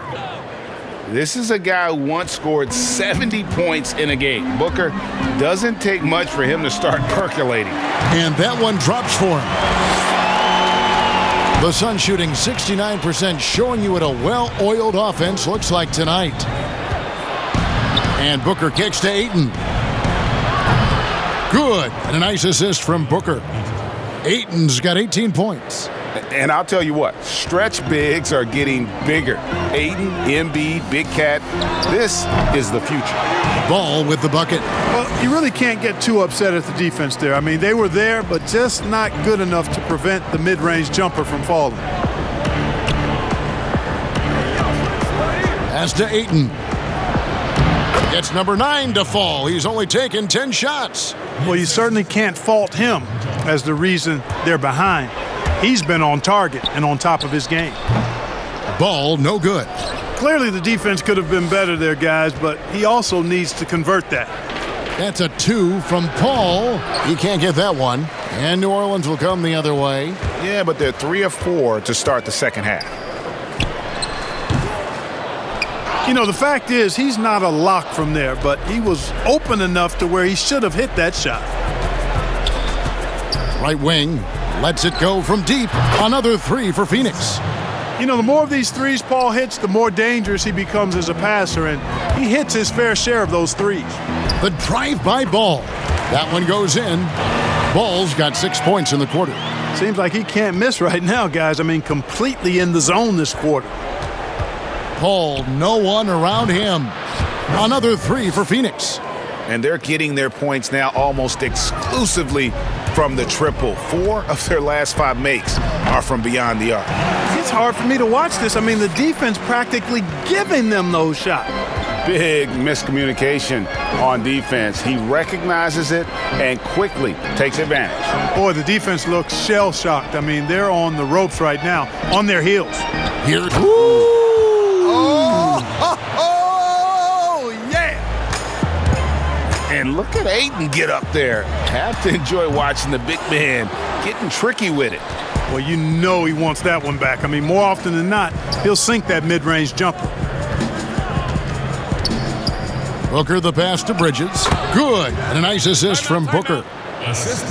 This is a guy who once scored 70 points in a game. Booker, doesn't take much for him to start percolating. And that one drops for him. The Suns shooting 69%, showing you what a well-oiled offense looks like tonight. And Booker kicks to Ayton. Good. And a nice assist from Booker. Ayton's got 18 points. And I'll tell you what, stretch bigs are getting bigger. Ayton, Embiid, Big Cat, this is the future. Ball with the bucket. Well, you really can't get too upset at the defense there. I mean, they were there, but just not good enough to prevent the mid-range jumper from falling. Pass to Ayton. Gets number 9 to fall. He's only taken 10 shots. Well, you certainly can't fault him as the reason they're behind. He's been on target and on top of his game. Ball, no good. Clearly the defense could have been better there, guys, but he also needs to convert that. That's a 2 from Paul. He can't get that one. And New Orleans will come the other way. Yeah, but they're 3 of 4 to start the second half. You know, the fact is he's not a lock from there, but he was open enough to where he should have hit that shot. Right wing. Lets it go from deep. Another 3 for Phoenix. You know, the more of these threes Paul hits, the more dangerous he becomes as a passer, and he hits his fair share of those threes. The drive-by Ball. That one goes in. Ball's got 6 points in the quarter. Seems like he can't miss right now, guys. I mean, completely in the zone this quarter. Paul, no one around him. Another 3 for Phoenix. And they're getting their points now almost exclusively from the triple. 4 of their last 5 makes are from beyond the arc. It's hard for me to watch this. I mean, the defense practically giving them those shots. Big miscommunication on defense. He recognizes it and quickly takes advantage. Boy, the defense looks shell-shocked. I mean, they're on the ropes right now, on their heels. Here. And look at Ayton get up there. Have to enjoy watching the big man getting tricky with it. Well, you know he wants that one back. I mean, more often than not, he'll sink that mid-range jumper. Booker the pass to Bridges. Good. And a nice assist from Booker.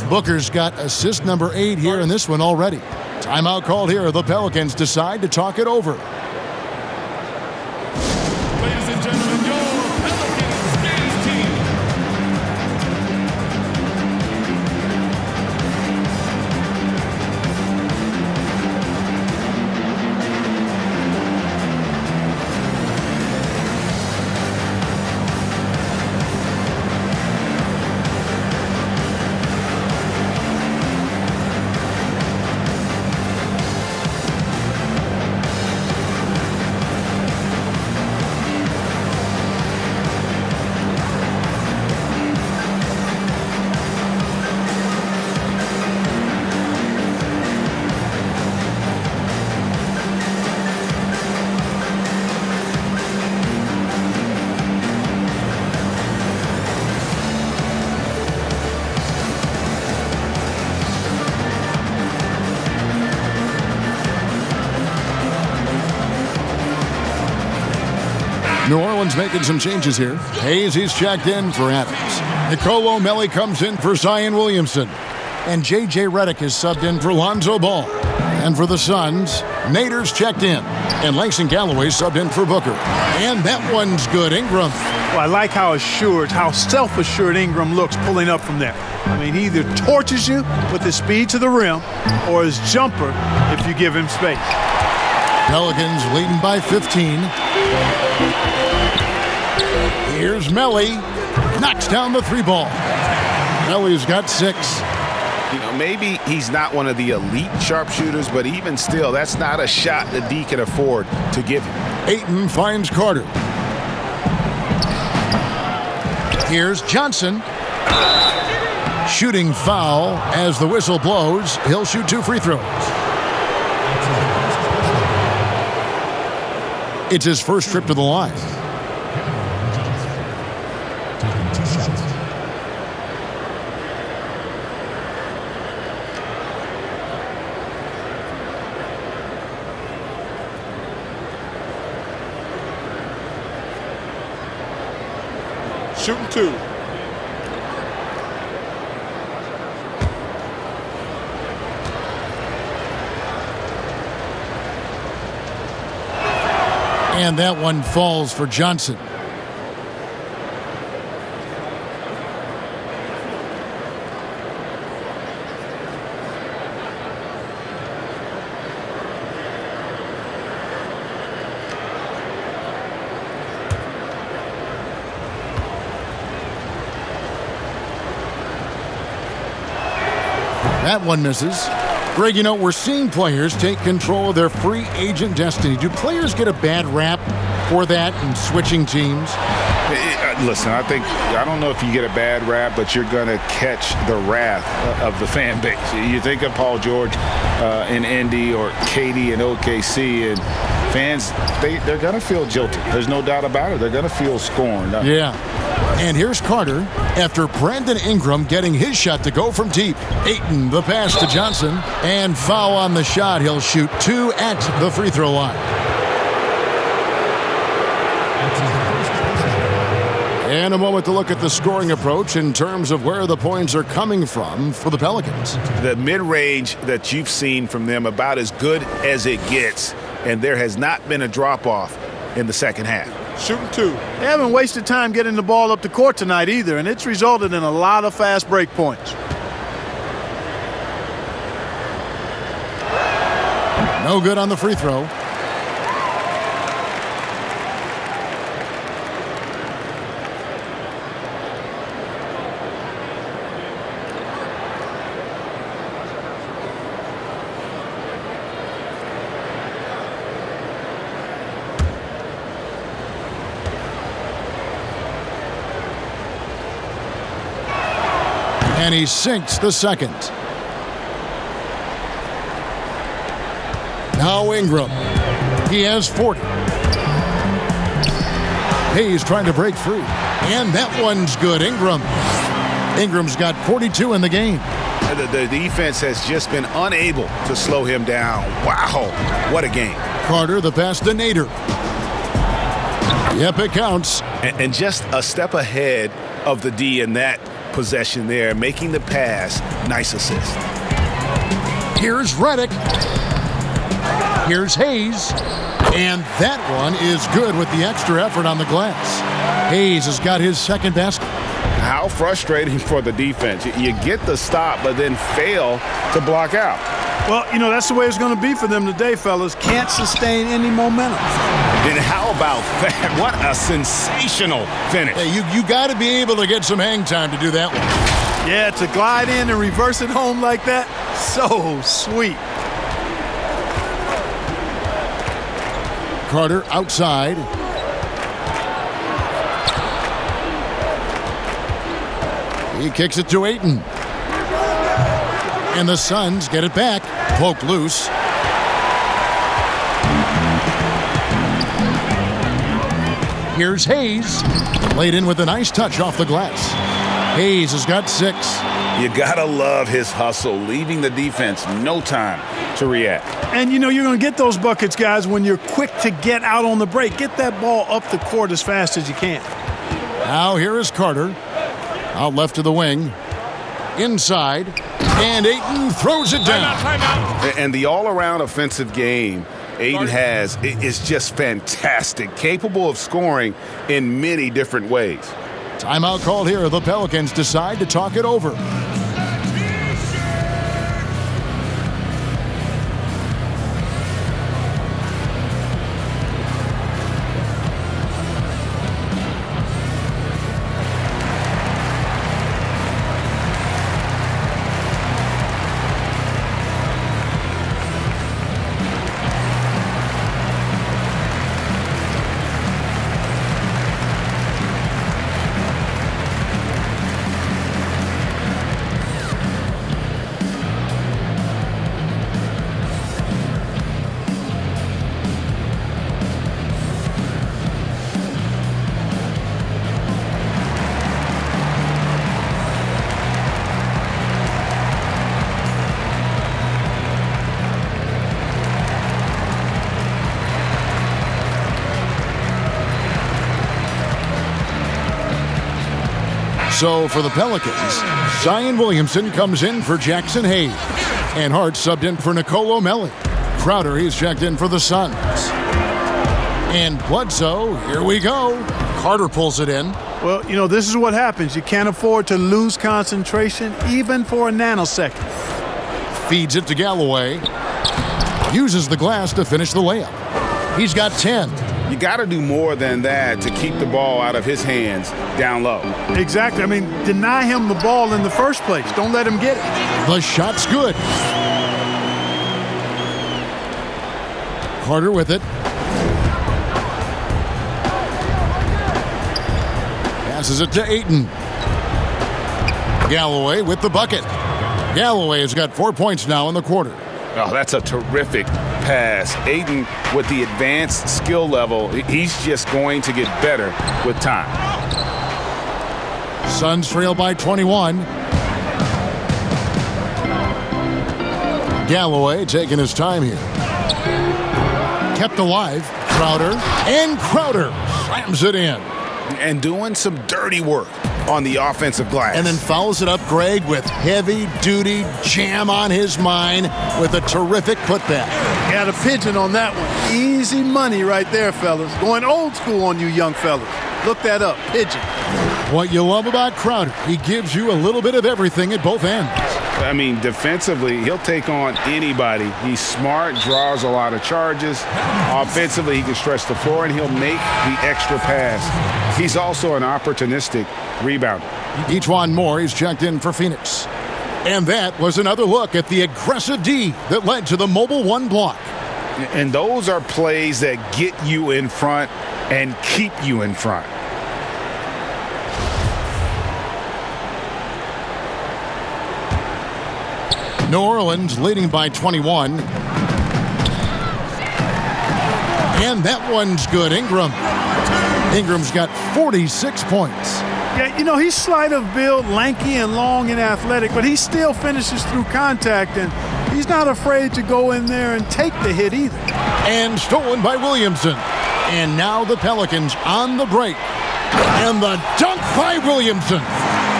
Booker's got assist number 8 here in this one already. Timeout called here. The Pelicans decide to talk it over. Ladies and gentlemen, your Pelicans team. New Orleans making some changes here. Hayes, he's checked in for Adams. Nicole O'Malley comes in for Zion Williamson. And J.J. Redick is subbed in for Lonzo Ball. And for the Suns, Nader's checked in. And Langston Galloway subbed in for Booker. And that one's good. Ingram. Well, I like how self-assured Ingram looks pulling up from there. I mean, he either torches you with his speed to the rim or his jumper if you give him space. Pelicans leading by 15. Here's Melly. Knocks down the 3 ball. Melly's got 6. You know, maybe he's not one of the elite sharpshooters, but even still, that's not a shot that D can afford to give him. Ayton finds Carter. Here's Johnson. Shooting foul as the whistle blows. He'll shoot 2 free throws. It's his first trip to the line. Shooting 2. And that one falls for Johnson. That one misses. Greg, you know, we're seeing players take control of their free agent destiny. Do players get a bad rap for that and switching teams? Listen, I don't know if you get a bad rap, but you're going to catch the wrath of the fan base. You think of Paul George in Indy or KD in OKC, and fans, they're going to feel jilted. There's no doubt about it. They're going to feel scorned. Yeah. And here's Carter after Brandon Ingram getting his shot to go from deep. Ayton, the pass to Johnson, and foul on the shot. He'll shoot 2 at the free throw line. And a moment to look at the scoring approach in terms of where the points are coming from for the Pelicans. The mid-range that you've seen from them about as good as it gets, and there has not been a drop-off in the second half. Shooting 2. They haven't wasted time getting the ball up the court tonight either, and it's resulted in a lot of fast break points. No good on the free throw. And he sinks the second. Now Ingram. He has 40. Hayes trying to break free. And that one's good. Ingram's got 42 in the game. The defense has just been unable to slow him down. Wow, what a game. Carter, the pass to Nader. Yep, it counts. And just a step ahead of the D in that possession there, making the pass. Nice assist. Here's Reddick. Here's Hayes. And that one is good with the extra effort on the glass. Hayes has got his second basket. How frustrating for the defense. You get the stop, but then fail to block out. Well, you know, that's the way it's going to be for them today, fellas. Can't sustain any momentum. And how about that? What a sensational finish. Hey, you got to be able to get some hang time to do that one. Yeah, to glide in and reverse it home like that, so sweet. Carter outside. He kicks it to Ayton. And the Suns get it back. Poke loose. Here's Hayes. Laid in with a nice touch off the glass. Hayes has got 6. You gotta love his hustle, leaving the defense no time to react. And you know you're going to get those buckets, guys, when you're quick to get out on the break. Get that ball up the court as fast as you can. Now here is Carter. Out left to the wing. Inside. And Ayton throws it down. And the all-around offensive game Ayton has is just fantastic, capable of scoring in many different ways. Timeout called here. The Pelicans decide to talk it over. So for the Pelicans, Zion Williamson comes in for Jackson Hayes. And Hart subbed in for Nicolo Melli. Crowder, he's checked in for the Suns. And Bledsoe, here we go. Carter pulls it in. Well, you know, this is what happens. You can't afford to lose concentration even for a nanosecond. Feeds it to Galloway. Uses the glass to finish the layup. He's got 10. You got to do more than that to keep the ball out of his hands down low. Exactly. I mean, deny him the ball in the first place. Don't let him get it. The shot's good. Carter with it. Passes it to Ayton. Galloway with the bucket. Galloway has got 4 points now in the quarter. Oh, that's a terrific pass. Ayton, with the advanced skill level, he's just going to get better with time. Suns trail by 21. Galloway taking his time here. Kept alive. Crowder. And Crowder slams it in. And doing some dirty work on the offensive glass. And then fouls it up, Greg, with heavy-duty jam on his mind with a terrific putback. Got a pigeon on that one. Easy money right there, fellas. Going old school on you young fellas. Look that up, pigeon. What you love about Crowder, he gives you a little bit of everything at both ends. I mean, defensively, he'll take on anybody. He's smart, draws a lot of charges. Offensively, he can stretch the floor, and he'll make the extra pass. He's also an opportunistic rebounder. Ejuan Moore is checked in for Phoenix. And that was another look at the aggressive D that led to the Mobile One block. And those are plays that get you in front and keep you in front. New Orleans leading by 21. And that one's good. Ingram's got 46 points. Yeah, you know, he's slight of build, lanky and long and athletic, but he still finishes through contact, and he's not afraid to go in there and take the hit either. And stolen by Williamson. And now the Pelicans on the break. And the dunk by Williamson.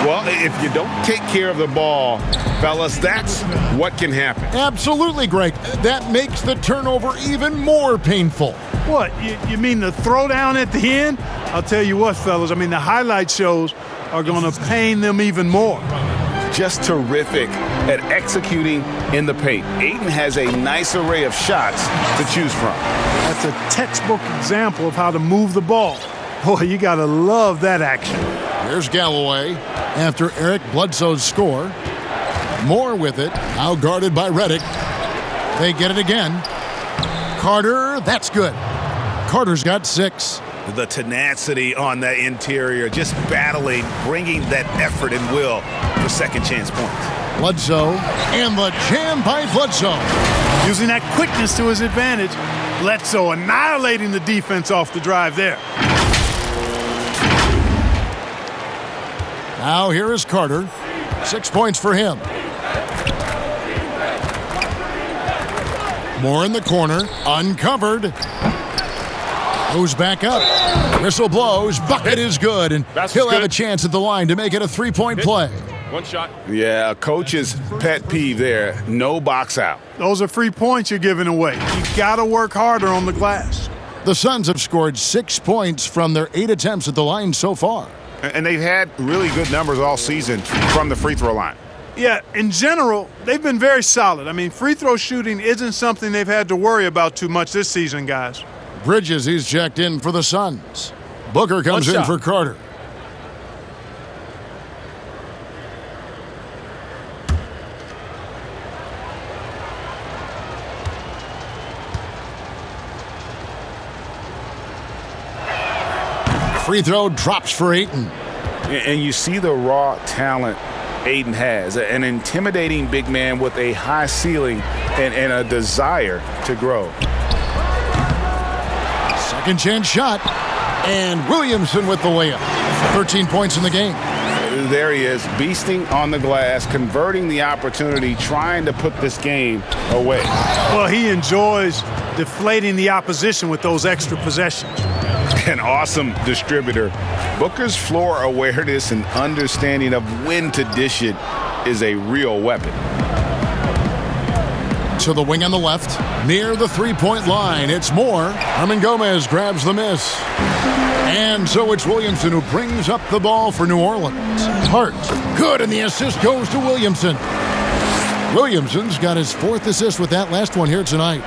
Well, if you don't take care of the ball, fellas, that's what can happen. Absolutely, Greg. That makes the turnover even more painful. What, you mean the throwdown at the end? I'll tell you what, fellas, I mean, the highlight shows are going to pain them even more. Just terrific at executing in the paint. Ayton has a nice array of shots to choose from. That's a textbook example of how to move the ball. Boy, you got to love that action. Here's Galloway after Eric Bledsoe's score. Moore with it, now guarded by Redick. They get it again. Carter, that's good. Carter's got 6. The tenacity on the interior, just battling, bringing that effort and will for second chance points. Bledsoe, and the jam by Bledsoe. Using that quickness to his advantage, Bledsoe annihilating the defense off the drive there. Now here is Carter. 6 points for him. Moore in the corner, uncovered. Goes back up. Whistle blows. Bucket is good, and he'll have a chance at the line to make it a 3-point play. One shot. Yeah, coach's pet peeve there. No box out. Those are free points you're giving away. You got to work harder on the glass. The Suns have scored 6 points from their 8 attempts at the line so far. And they've had really good numbers all season from the free throw line. Yeah, in general, they've been very solid. I mean, free throw shooting isn't something they've had to worry about too much this season, guys. Bridges, he's checked in for the Suns. Booker comes in for Carter. Free throw drops for Ayton. And you see the raw talent Ayton has. An intimidating big man with a high ceiling and a desire to grow. Second chance shot. And Williamson with the layup. 13 points in the game. There he is, beasting on the glass, converting the opportunity, trying to put this game away. Well, he enjoys deflating the opposition with those extra possessions. An awesome distributor. Booker's floor awareness and understanding of when to dish it is a real weapon. To the wing on the left, near the three-point line. It's Moore. Herman Gomez grabs the miss. And so it's Williamson who brings up the ball for New Orleans. Hart, good, and the assist goes to Williamson. Williamson's got his 4th assist with that last one here tonight.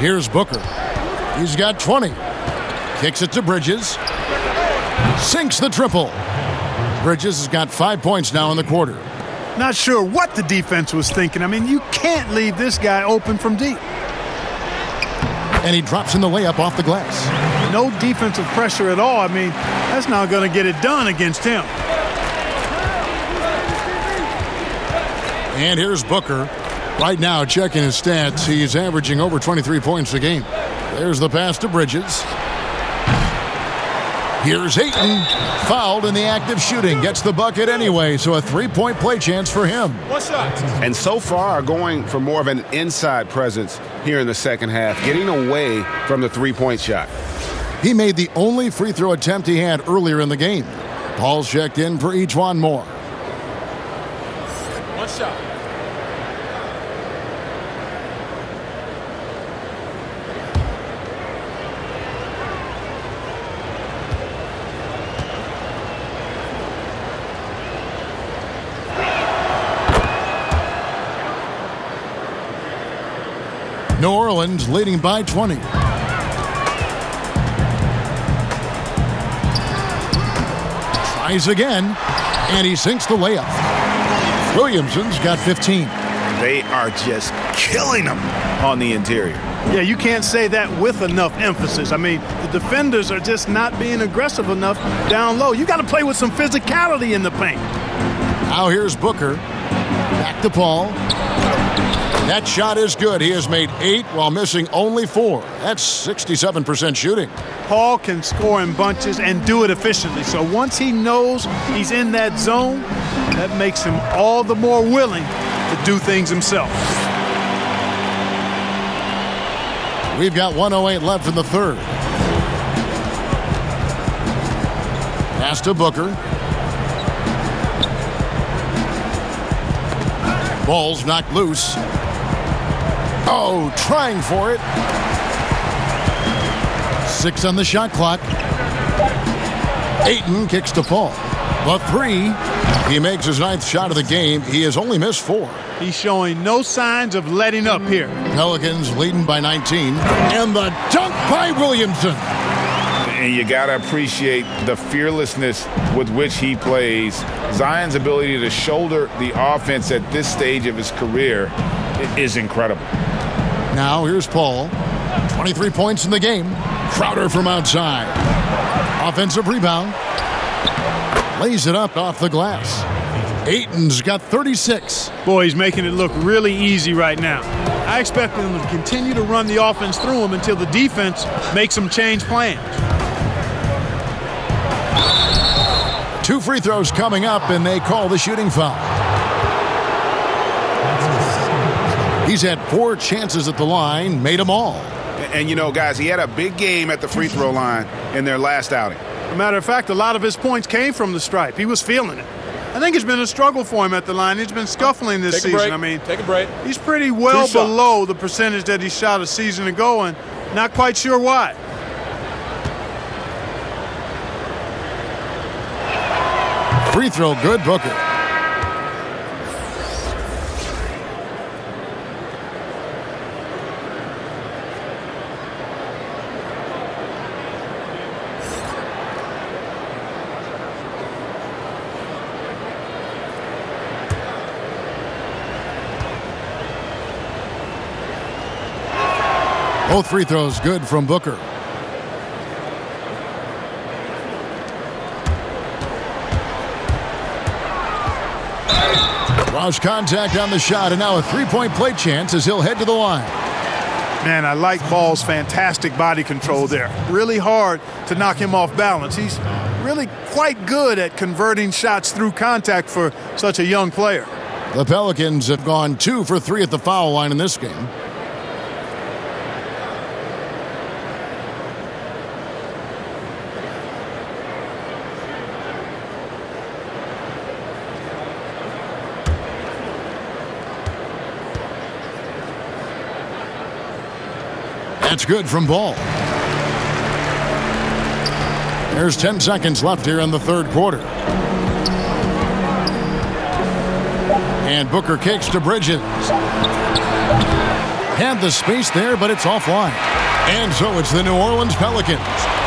Here's Booker. He's got 20. Kicks it to Bridges. Sinks the triple. Bridges has got 5 points now in the quarter. Not sure what the defense was thinking. I mean, you can't leave this guy open from deep. And he drops in the layup off the glass. No defensive pressure at all. I mean, that's not going to get it done against him. And here's Booker. Right now, checking his stats, he's averaging over 23 points a game. There's the pass to Bridges. Here's Ayton, fouled in the act of shooting. Gets the bucket anyway, so a 3-point play chance for him. What's up? And so far, going for more of an inside presence here in the second half, getting away from the 3-point shot. He made the only free throw attempt he had earlier in the game. Paul's checked in for Ejuan Moore. What's up? New Orleans leading by 20. Tries again, and he sinks the layup. Williamson's got 15. They are just killing them on the interior. Yeah, you can't say that with enough emphasis. I mean, the defenders are just not being aggressive enough down low. You got to play with some physicality in the paint. Now here's Booker. Back to Paul. That shot is good. He has made 8 while missing only 4. That's 67% shooting. Paul can score in bunches and do it efficiently. So once he knows he's in that zone, that makes him all the more willing to do things himself. We've got 1:08 left in the third. Pass to Booker. Ball's knocked loose. Oh, trying for it. 6 on the shot clock. Ayton kicks to Paul. The 3. He makes his 9th shot of the game. He has only missed 4. He's showing no signs of letting up here. Pelicans leading by 19. And the dunk by Williamson. And you got to appreciate the fearlessness with which he plays. Zion's ability to shoulder the offense at this stage of his career is incredible. Now here's Paul. 23 points in the game. Crowder from outside. Offensive rebound. Lays it up off the glass. Ayton's got 36. Boy, he's making it look really easy right now. I expect them to continue to run the offense through him until the defense makes them change plans. 2 free throws coming up, and they call the shooting foul. He's had 4 chances at the line, made them all. And you know, guys, he had a big game at the free throw line in their last outing. As a matter of fact, a lot of his points came from the stripe. He was feeling it. I think it's been a struggle for him at the line. He's been scuffling this season. I mean, take a break. He's pretty well below the percentage that he shot a season ago, and not quite sure why. Free throw good, Booker. Both free throws good from Booker. Lost contact on the shot, and now a 3-point play chance as he'll head to the line. Man, I like Ball's fantastic body control there. Really hard to knock him off balance. He's really quite good at converting shots through contact for such a young player. The Pelicans have gone 2 for 3 at the foul line in this game. That's good from Ball. There's 10 seconds left here in the third quarter. And Booker kicks to Bridges. Had the space there, but it's offline. And so it's the New Orleans Pelicans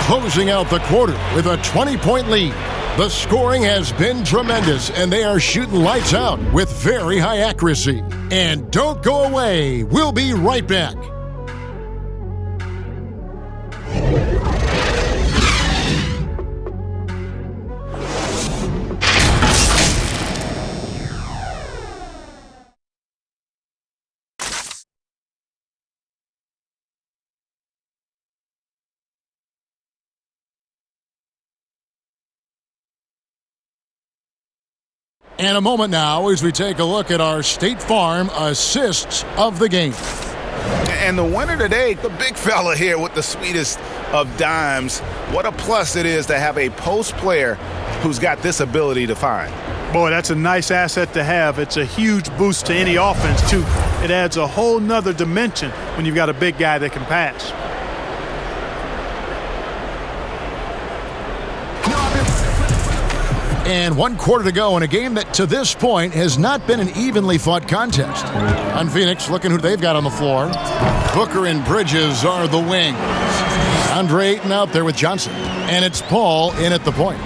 closing out the quarter with a 20-point lead. The scoring has been tremendous, and they are shooting lights out with very high accuracy. And don't go away. We'll be right back. And a moment now as we take a look at our State Farm assists of the game. And the winner today, the big fella here with the sweetest of dimes. What a plus it is to have a post player who's got this ability to find. Boy, that's a nice asset to have. It's a huge boost to any offense, too. It adds a whole nother dimension when you've got a big guy that can pass. And 1 quarter to go in a game that to this point has not been an evenly fought contest. On Phoenix, looking who they've got on the floor. Booker and Bridges are the wings. Andre Ayton out there with Johnson. And it's Paul in at the point.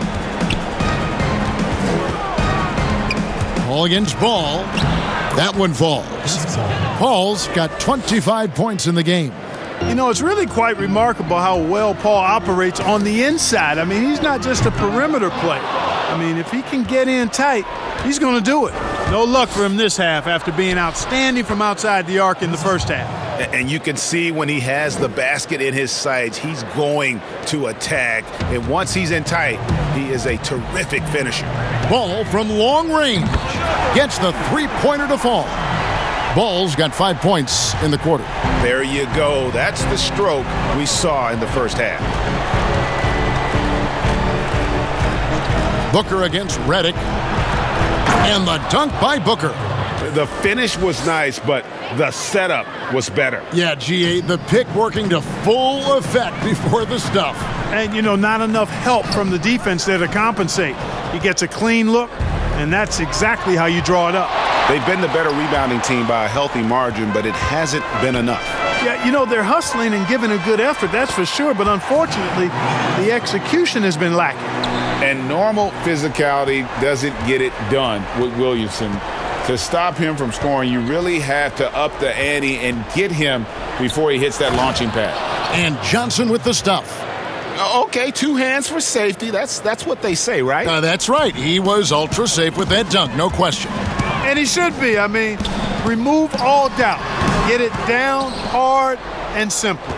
Paul against Ball. That one falls. Paul's got 25 points in the game. You know, it's really quite remarkable how well Paul operates on the inside. I mean, he's not just a perimeter player. I mean, if he can get in tight, he's going to do it. No luck for him this half after being outstanding from outside the arc in the first half. And you can see when he has the basket in his sights, he's going to attack. And once he's in tight, he is a terrific finisher. Ball from long range gets the three-pointer to fall. Ball's got 5 points in the quarter. There you go. That's the stroke we saw in the first half. Booker against Redick. And the dunk by Booker. The finish was nice, but the setup was better. Yeah, GA, the pick working to full effect before the stuff. And, you know, not enough help from the defense there to compensate. He gets a clean look, and that's exactly how you draw it up. They've been the better rebounding team by a healthy margin, but it hasn't been enough. Yeah, you know, they're hustling and giving a good effort, that's for sure, but unfortunately, the execution has been lacking. And normal physicality doesn't get it done with Williamson. To stop him from scoring, you really have to up the ante and get him before he hits that launching pad. And Johnson with the stuff. Okay, 2 hands for safety. That's what they say, right? That's right. He was ultra safe with that dunk, no question. And he should be. I mean, remove all doubt. Get it down hard and simple.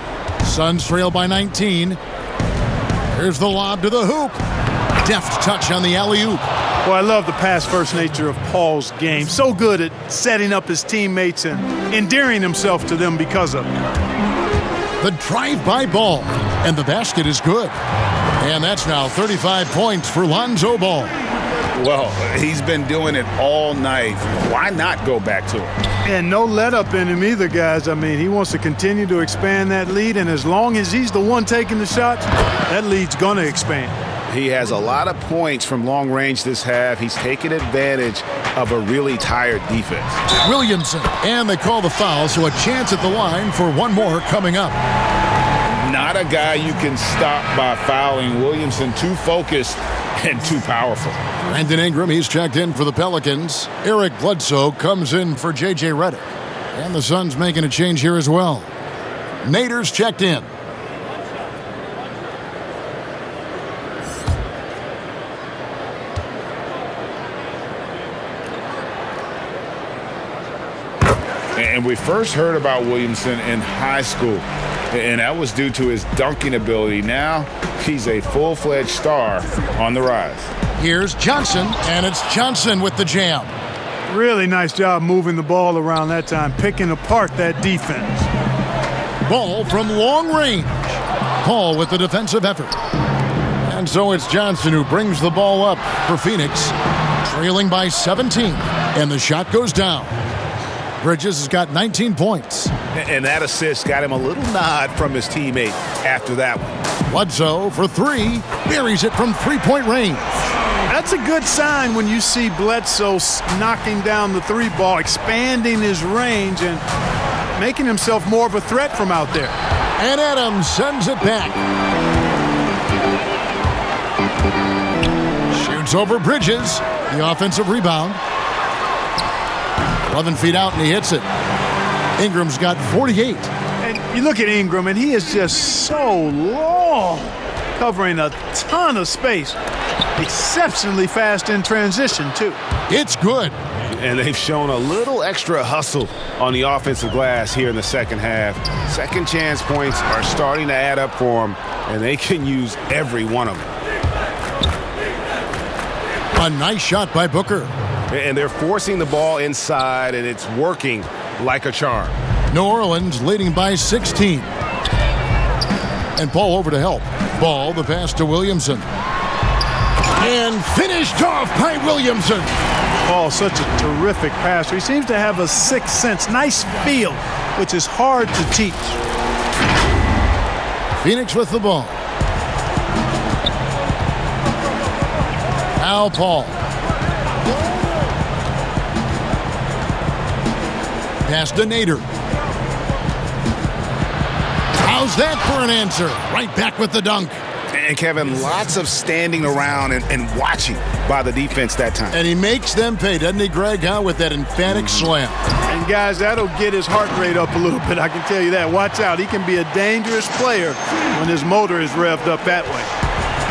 Suns trail by 19. Here's the lob to the hoop. Deft touch on the alley-oop. Well, I love the pass-first nature of Paul's game. So good at setting up his teammates and endearing himself to them because of it. The drive-by ball. And the basket is good. And that's now 35 points for Lonzo Ball. Well, he's been doing it all night. Why not go back to it? And no let-up in him either, guys. I mean, he wants to continue to expand that lead, and as long as he's the one taking the shots, that lead's going to expand. He has a lot of points from long range this half. He's taken advantage of a really tired defense. Williamson, and they call the foul, so a chance at the line for one more coming up. Not a guy you can stop by fouling. Williamson too focused and too powerful. Brandon Ingram, he's checked in for the Pelicans. Eric Bledsoe comes in for J.J. Redick. And the Suns making a change here as well. Nader's checked in. And we first heard about Williamson in high school, and that was due to his dunking ability. Now he's a full-fledged star on the rise. Here's Johnson, and it's Johnson with the jam. Really nice job moving the ball around that time, picking apart that defense. Ball from long range. Paul with the defensive effort. And so it's Johnson who brings the ball up for Phoenix, trailing by 17, and the shot goes down. Bridges has got 19 points. And that assist got him a little nod from his teammate after that one. Bledsoe for 3, buries it from three-point range. That's a good sign when you see Bledsoe knocking down the 3 ball, expanding his range and making himself more of a threat from out there. And Adams sends it back. Shoots over Bridges, the offensive rebound. 11 feet out, and he hits it. Ingram's got 48. And you look at Ingram, and he is just so long, covering a ton of space. Exceptionally fast in transition, too. It's good. And they've shown a little extra hustle on the offensive glass here in the second half. Second chance points are starting to add up for them, and they can use every one of them. A nice shot by Booker. And they're forcing the ball inside, and it's working like a charm. New Orleans leading by 16. And Paul over to help. Ball, the pass to Williamson. And finished off by Williamson. Paul, such a terrific passer. He seems to have a sixth sense, nice feel, which is hard to teach. Phoenix with the ball. Now Paul. Pass to Nader. How's that for an answer? Right back with the dunk. And Kevin, lots of standing around and watching by the defense that time. And he makes them pay, doesn't he, Greg, with that emphatic slam. And guys, that'll get his heart rate up a little bit, I can tell you that. Watch out, he can be a dangerous player when his motor is revved up that way.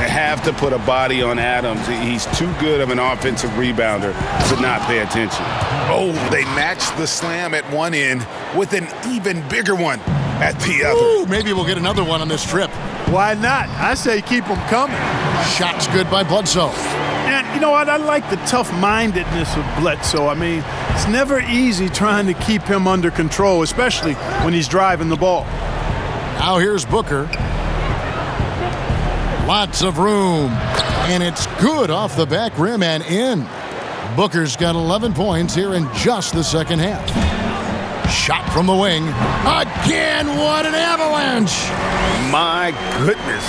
have to put a body on Adams. He's too good of an offensive rebounder to not pay attention. Oh, they matched the slam at one end with an even bigger one at the other. Ooh, maybe we'll get another one on this trip. Why not? I say keep them coming. Shots good by Bledsoe. And you know what? I like the tough-mindedness of Bledsoe. I mean, it's never easy trying to keep him under control, especially when he's driving the ball. Now here's Booker. Lots of room. And it's good off the back rim and in. Booker's got 11 points here in just the second half. Shot from the wing. Again, what an avalanche. My goodness.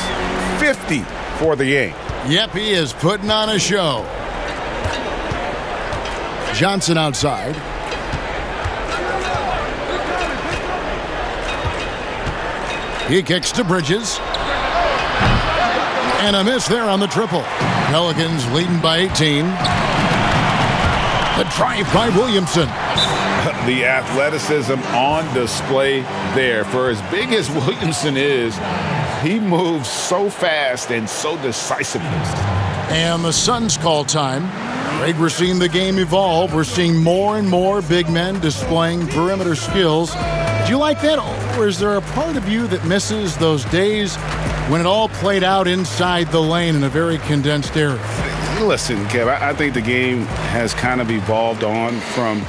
50 for the game. Yep, he is putting on a show. Johnson outside. He kicks to Bridges. And a miss there on the triple. Pelicans leading by 18. The drive by Williamson. The athleticism on display there. For as big as Williamson is, he moves so fast and so decisively. And the Suns call time. Greg, we're seeing the game evolve. We're seeing more and more big men displaying perimeter skills. Do you like that? Or is there a part of you that misses those days when it all played out inside the lane in a very condensed area? Listen, Kev, I think the game has kind of evolved on from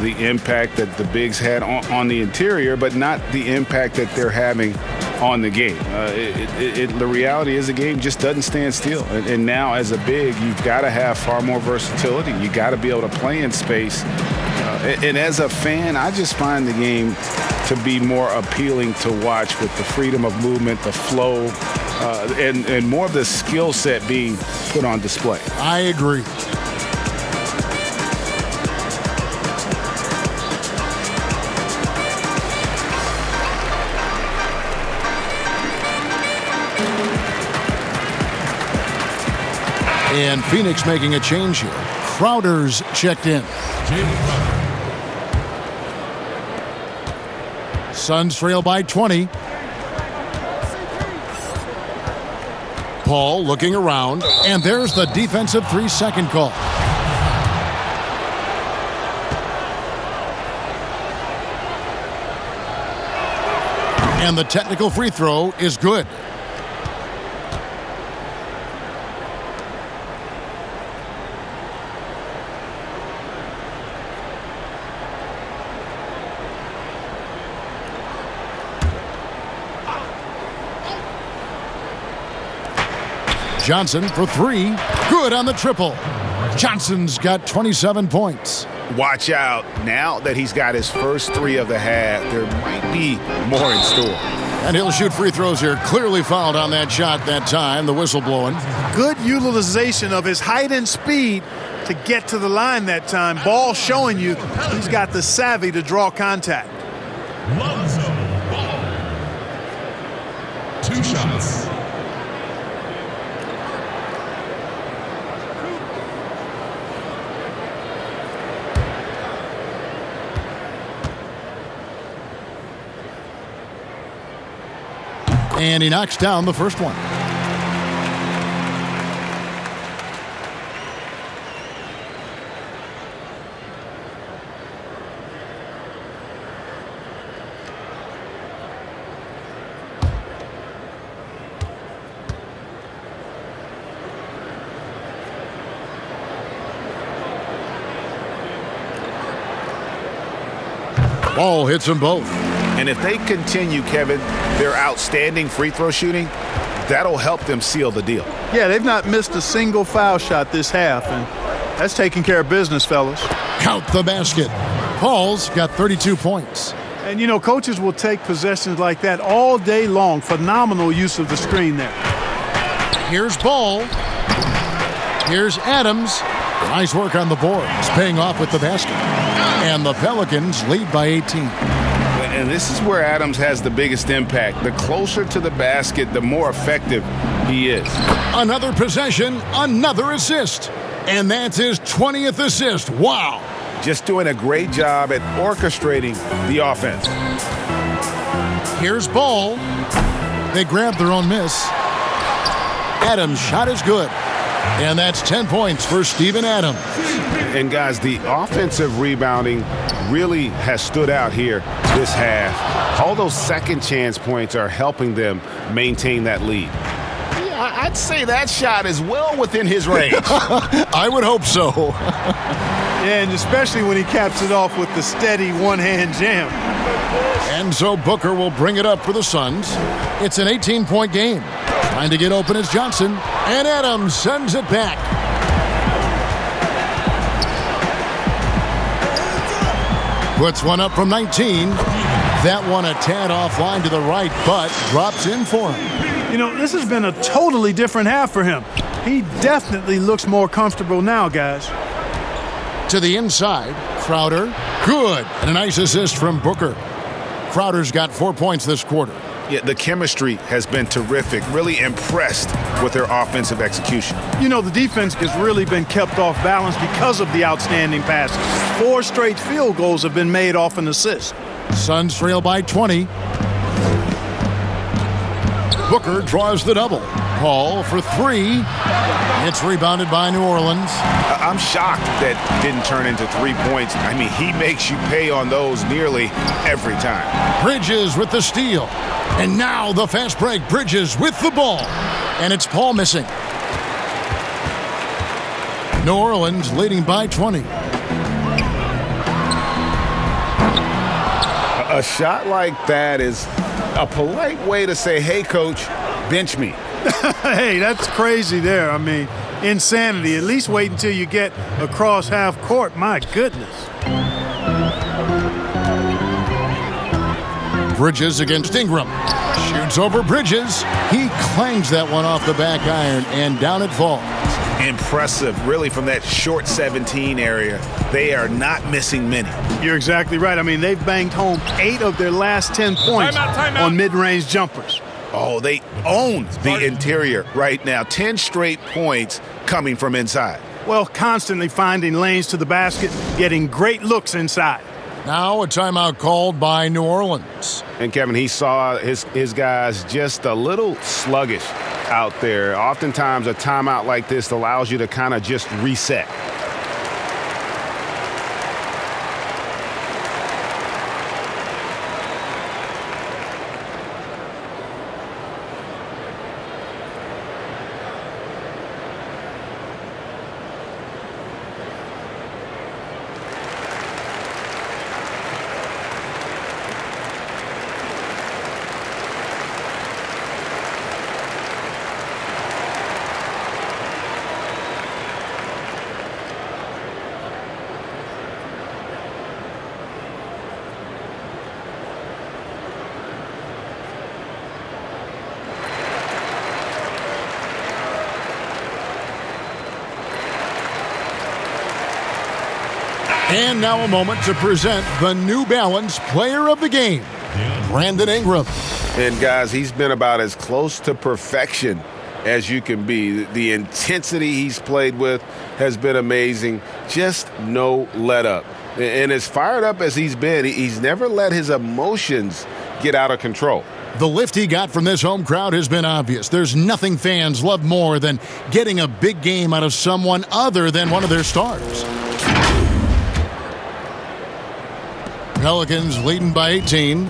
the impact that the bigs had on the interior, but not the impact that they're having on the game. The reality is the game just doesn't stand still. And now as a big, you've got to have far more versatility. You got to be able to play in space. And as a fan, I just find the game to be more appealing to watch with the freedom of movement, the flow, and more of the skill set being put on display. I agree. And Phoenix making a change here. Crowder's checked in. Suns trail by 20. Paul looking around, and there's the defensive 3-second call. And the technical free throw is good. Johnson for three. Good on the triple. Johnson's got 27 points. Watch out. Now that he's got his first three of the half, there might be more in store. And he'll shoot free throws here. Clearly fouled on that shot that time. The whistle blowing. Good utilization of his height and speed to get to the line that time. Ball showing you he's got the savvy to draw contact. Lonzo Ball. 2 shots. And he knocks down the first one. Ball hits them both. And if they continue, Kevin, their outstanding free throw shooting, that'll help them seal the deal. Yeah, they've not missed a single foul shot this half, and that's taking care of business, fellas. Count the basket. Paul's got 32 points. And, you know, coaches will take possessions like that all day long. Phenomenal use of the screen there. Here's Ball. Here's Adams. Nice work on the board. It's paying off with the basket. And the Pelicans lead by 18. And this is where Adams has the biggest impact. The closer to the basket, the more effective he is. Another possession, another assist. And that's his 20th assist. Wow. Just doing a great job at orchestrating the offense. Here's Ball. They grab their own miss. Adams' shot is good. And that's 10 points for Steven Adams. And guys, the offensive rebounding really has stood out here this half. All those second chance points are helping them maintain that lead. Yeah, I'd say that shot is well within his range. I would hope so. And especially when he caps it off with the steady one-hand jam. And so Booker will bring it up for the Suns. It's an 18-point game. Trying to get open is Johnson. And Adams sends it back. Puts one up from 19. That one a tad offline to the right, but drops in for him. You know, this has been a totally different half for him. He definitely looks more comfortable now, guys. To the inside, Crowder, good. And a nice assist from Booker. Crowder's got 4 points this quarter. Yeah, the chemistry has been terrific. Really impressed with their offensive execution. You know, the defense has really been kept off balance because of the outstanding passes. 4 straight field goals have been made off an assist. Suns trail by 20. Booker draws the double. Paul for 3. It's rebounded by New Orleans. I'm shocked that didn't turn into 3 points. I mean, he makes you pay on those nearly every time. Bridges with the steal. And now the fast break. Bridges with the ball. And it's Paul missing. New Orleans leading by 20. A shot like that is a polite way to say, hey, coach, bench me. Hey, that's crazy there. I mean, insanity. At least wait until you get across half court. My goodness. Bridges against Ingram. Shoots over Bridges. He clangs that one off the back iron, and down it falls. Impressive, really, from that short 17 area. They are not missing many. You're exactly right. I mean, they've banged home 8 of their last 10 points on mid-range jumpers. Oh, they own the interior right now. 10 straight points coming from inside. Well, constantly finding lanes to the basket, getting great looks inside. Now a timeout called by New Orleans. And Kevin, he saw his guys just a little sluggish out there. Oftentimes a timeout like this allows you to kind of just reset. And now a moment to present the New Balance Player of the Game, Brandon Ingram. And guys, he's been about as close to perfection as you can be. The intensity he's played with has been amazing. Just no let up. And as fired up as he's been, he's never let his emotions get out of control. The lift he got from this home crowd has been obvious. There's nothing fans love more than getting a big game out of someone other than one of their stars. Pelicans leading by 18.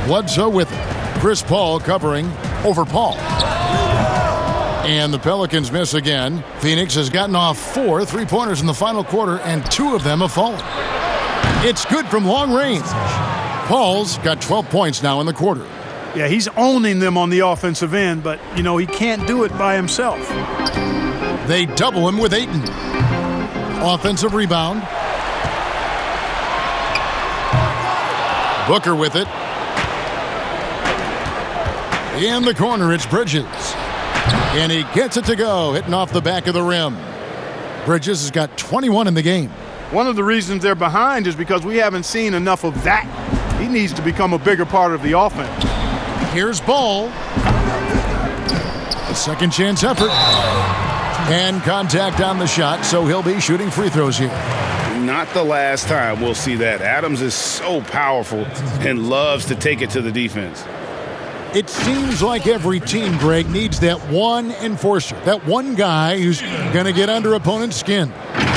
Lonzo with it. Chris Paul covering over Paul. And the Pelicans miss again. Phoenix has gotten off 4 3-pointers in the final quarter, and 2 of them have fallen. It's good from long range. Paul's got 12 points now in the quarter. Yeah, he's owning them on the offensive end, but, you know, he can't do it by himself. They double him with Ayton. Offensive rebound. Booker with it. In the corner, it's Bridges. And he gets it to go, hitting off the back of the rim. Bridges has got 21 in the game. One of the reasons they're behind is because we haven't seen enough of that. He needs to become a bigger part of the offense. Here's Ball. A second chance effort. And contact on the shot, so he'll be shooting free throws here. Not the last time we'll see that. Adams is so powerful and loves to take it to the defense. It seems like every team, Greg, needs that one enforcer, that one guy who's going to get under opponent's skin.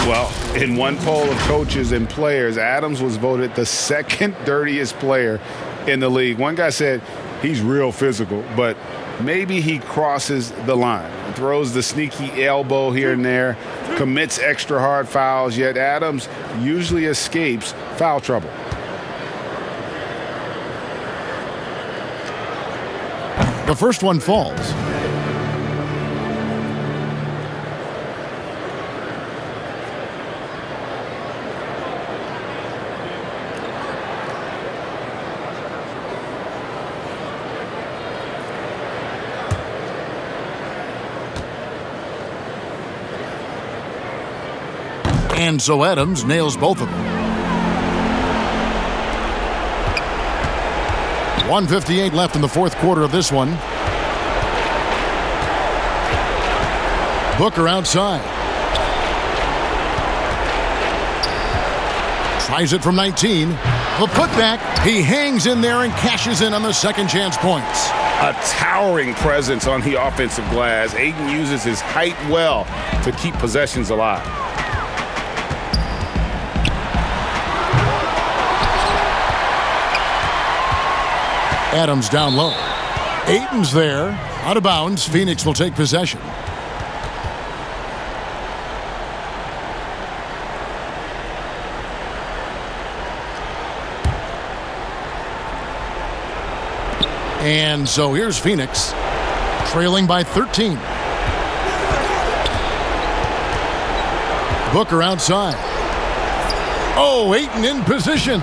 Well, in one poll of coaches and players, Adams was voted the second dirtiest player in the league. One guy said he's real physical, but maybe he crosses the line, throws the sneaky elbow here and there, commits extra hard fouls, yet Adams usually escapes foul trouble. The first one falls. And so Adams nails both of them. 1:58 left in the fourth quarter of this one. Booker outside. Tries it from 19. The putback. He hangs in there and cashes in on the second chance points. A towering presence on the offensive glass. Ayton uses his height well to keep possessions alive. Adams down low. Ayton's there. Out of bounds. Phoenix will take possession. And so here's Phoenix, trailing by 13. Booker outside. Oh, Ayton in position.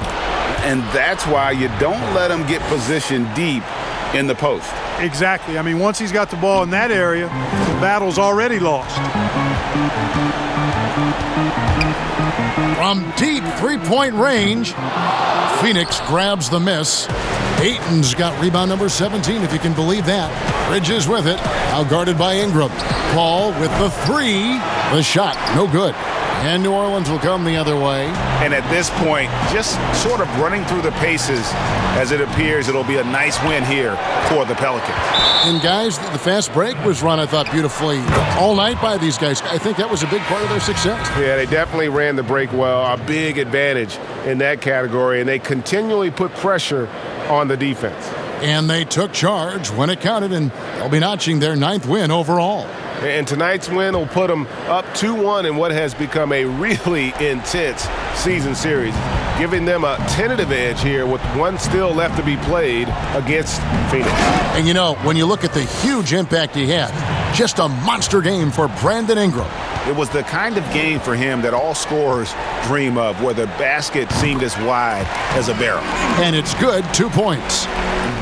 And that's why you don't let him get positioned deep in the post. Exactly. I mean, once he's got the ball in that area, the battle's already lost. From deep three-point range, Phoenix grabs the miss. Ayton's got rebound number 17, if you can believe that. Bridges with it, out guarded by Ingram. Paul with the three. The shot, no good. And New Orleans will come the other way. And at this point, just sort of running through the paces, as it appears it'll be a nice win here for the Pelicans. And guys, the fast break was run, I thought, beautifully all night by these guys. I think that was a big part of their success. Yeah, they definitely ran the break well. A big advantage in that category, and they continually put pressure on the defense. And they took charge when it counted, and they'll be notching their 9th win overall. And tonight's win will put them up 2-1 in what has become a really intense season series, giving them a tentative edge here with one still left to be played against Phoenix. And you know, when you look at the huge impact he had, just a monster game for Brandon Ingram. It was the kind of game for him that all scorers dream of, where the basket seemed as wide as a barrel. And it's good, 2 points.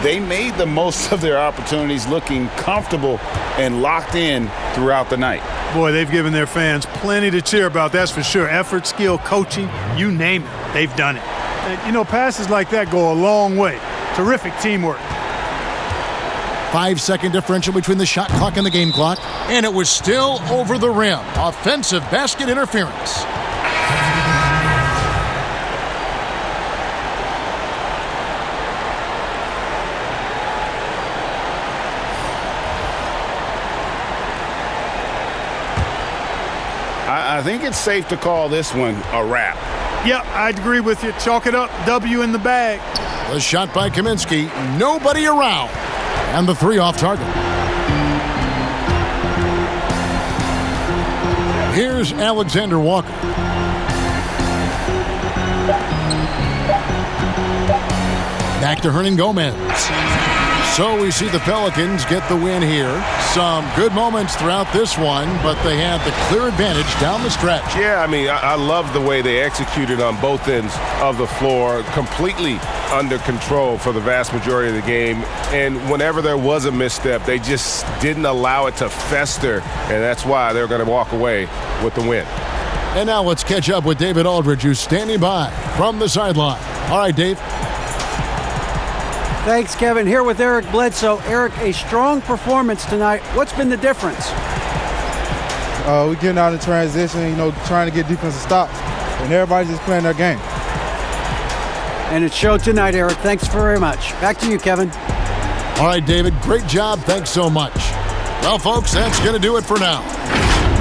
They made the most of their opportunities, looking comfortable and locked in throughout the night. Boy, they've given their fans plenty to cheer about, that's for sure. Effort, skill, coaching, you name it, they've done it. And, you know, passes like that go a long way. Terrific teamwork. 5-second differential between the shot clock and the game clock, and it was still over the rim. Offensive basket interference. I think it's safe to call this one a wrap. Yep, I'd agree with you. Chalk it up, W in the bag. The shot by Kaminsky, nobody around. And the three off target. Here's Alexander Walker. Back to Hernan Gomez. So we see the Pelicans get the win here. Some good moments throughout this one, but they had the clear advantage down the stretch. Yeah, I mean, I love the way they executed on both ends of the floor, completely under control for the vast majority of the game. And whenever there was a misstep, they just didn't allow it to fester, and that's why they're going to walk away with the win. And now let's catch up with David Aldridge, who's standing by from the sideline. All right, Dave. Thanks, Kevin. Here with Eric Bledsoe. Eric, a strong performance tonight. What's been the difference? We're getting out in transition, trying to get defensive stops, and everybody's just playing their game. And it showed tonight, Eric. Thanks very much. Back to you, Kevin. All right, David, great job. Thanks so much. Well, folks, that's going to do it for now.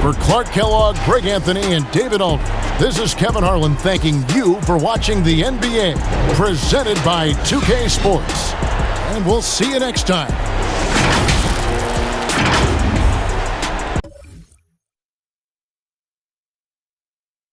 For Clark Kellogg, Greg Anthony, and David Alden, this is Kevin Harlan thanking you for watching the NBA, presented by 2K Sports. And we'll see you next time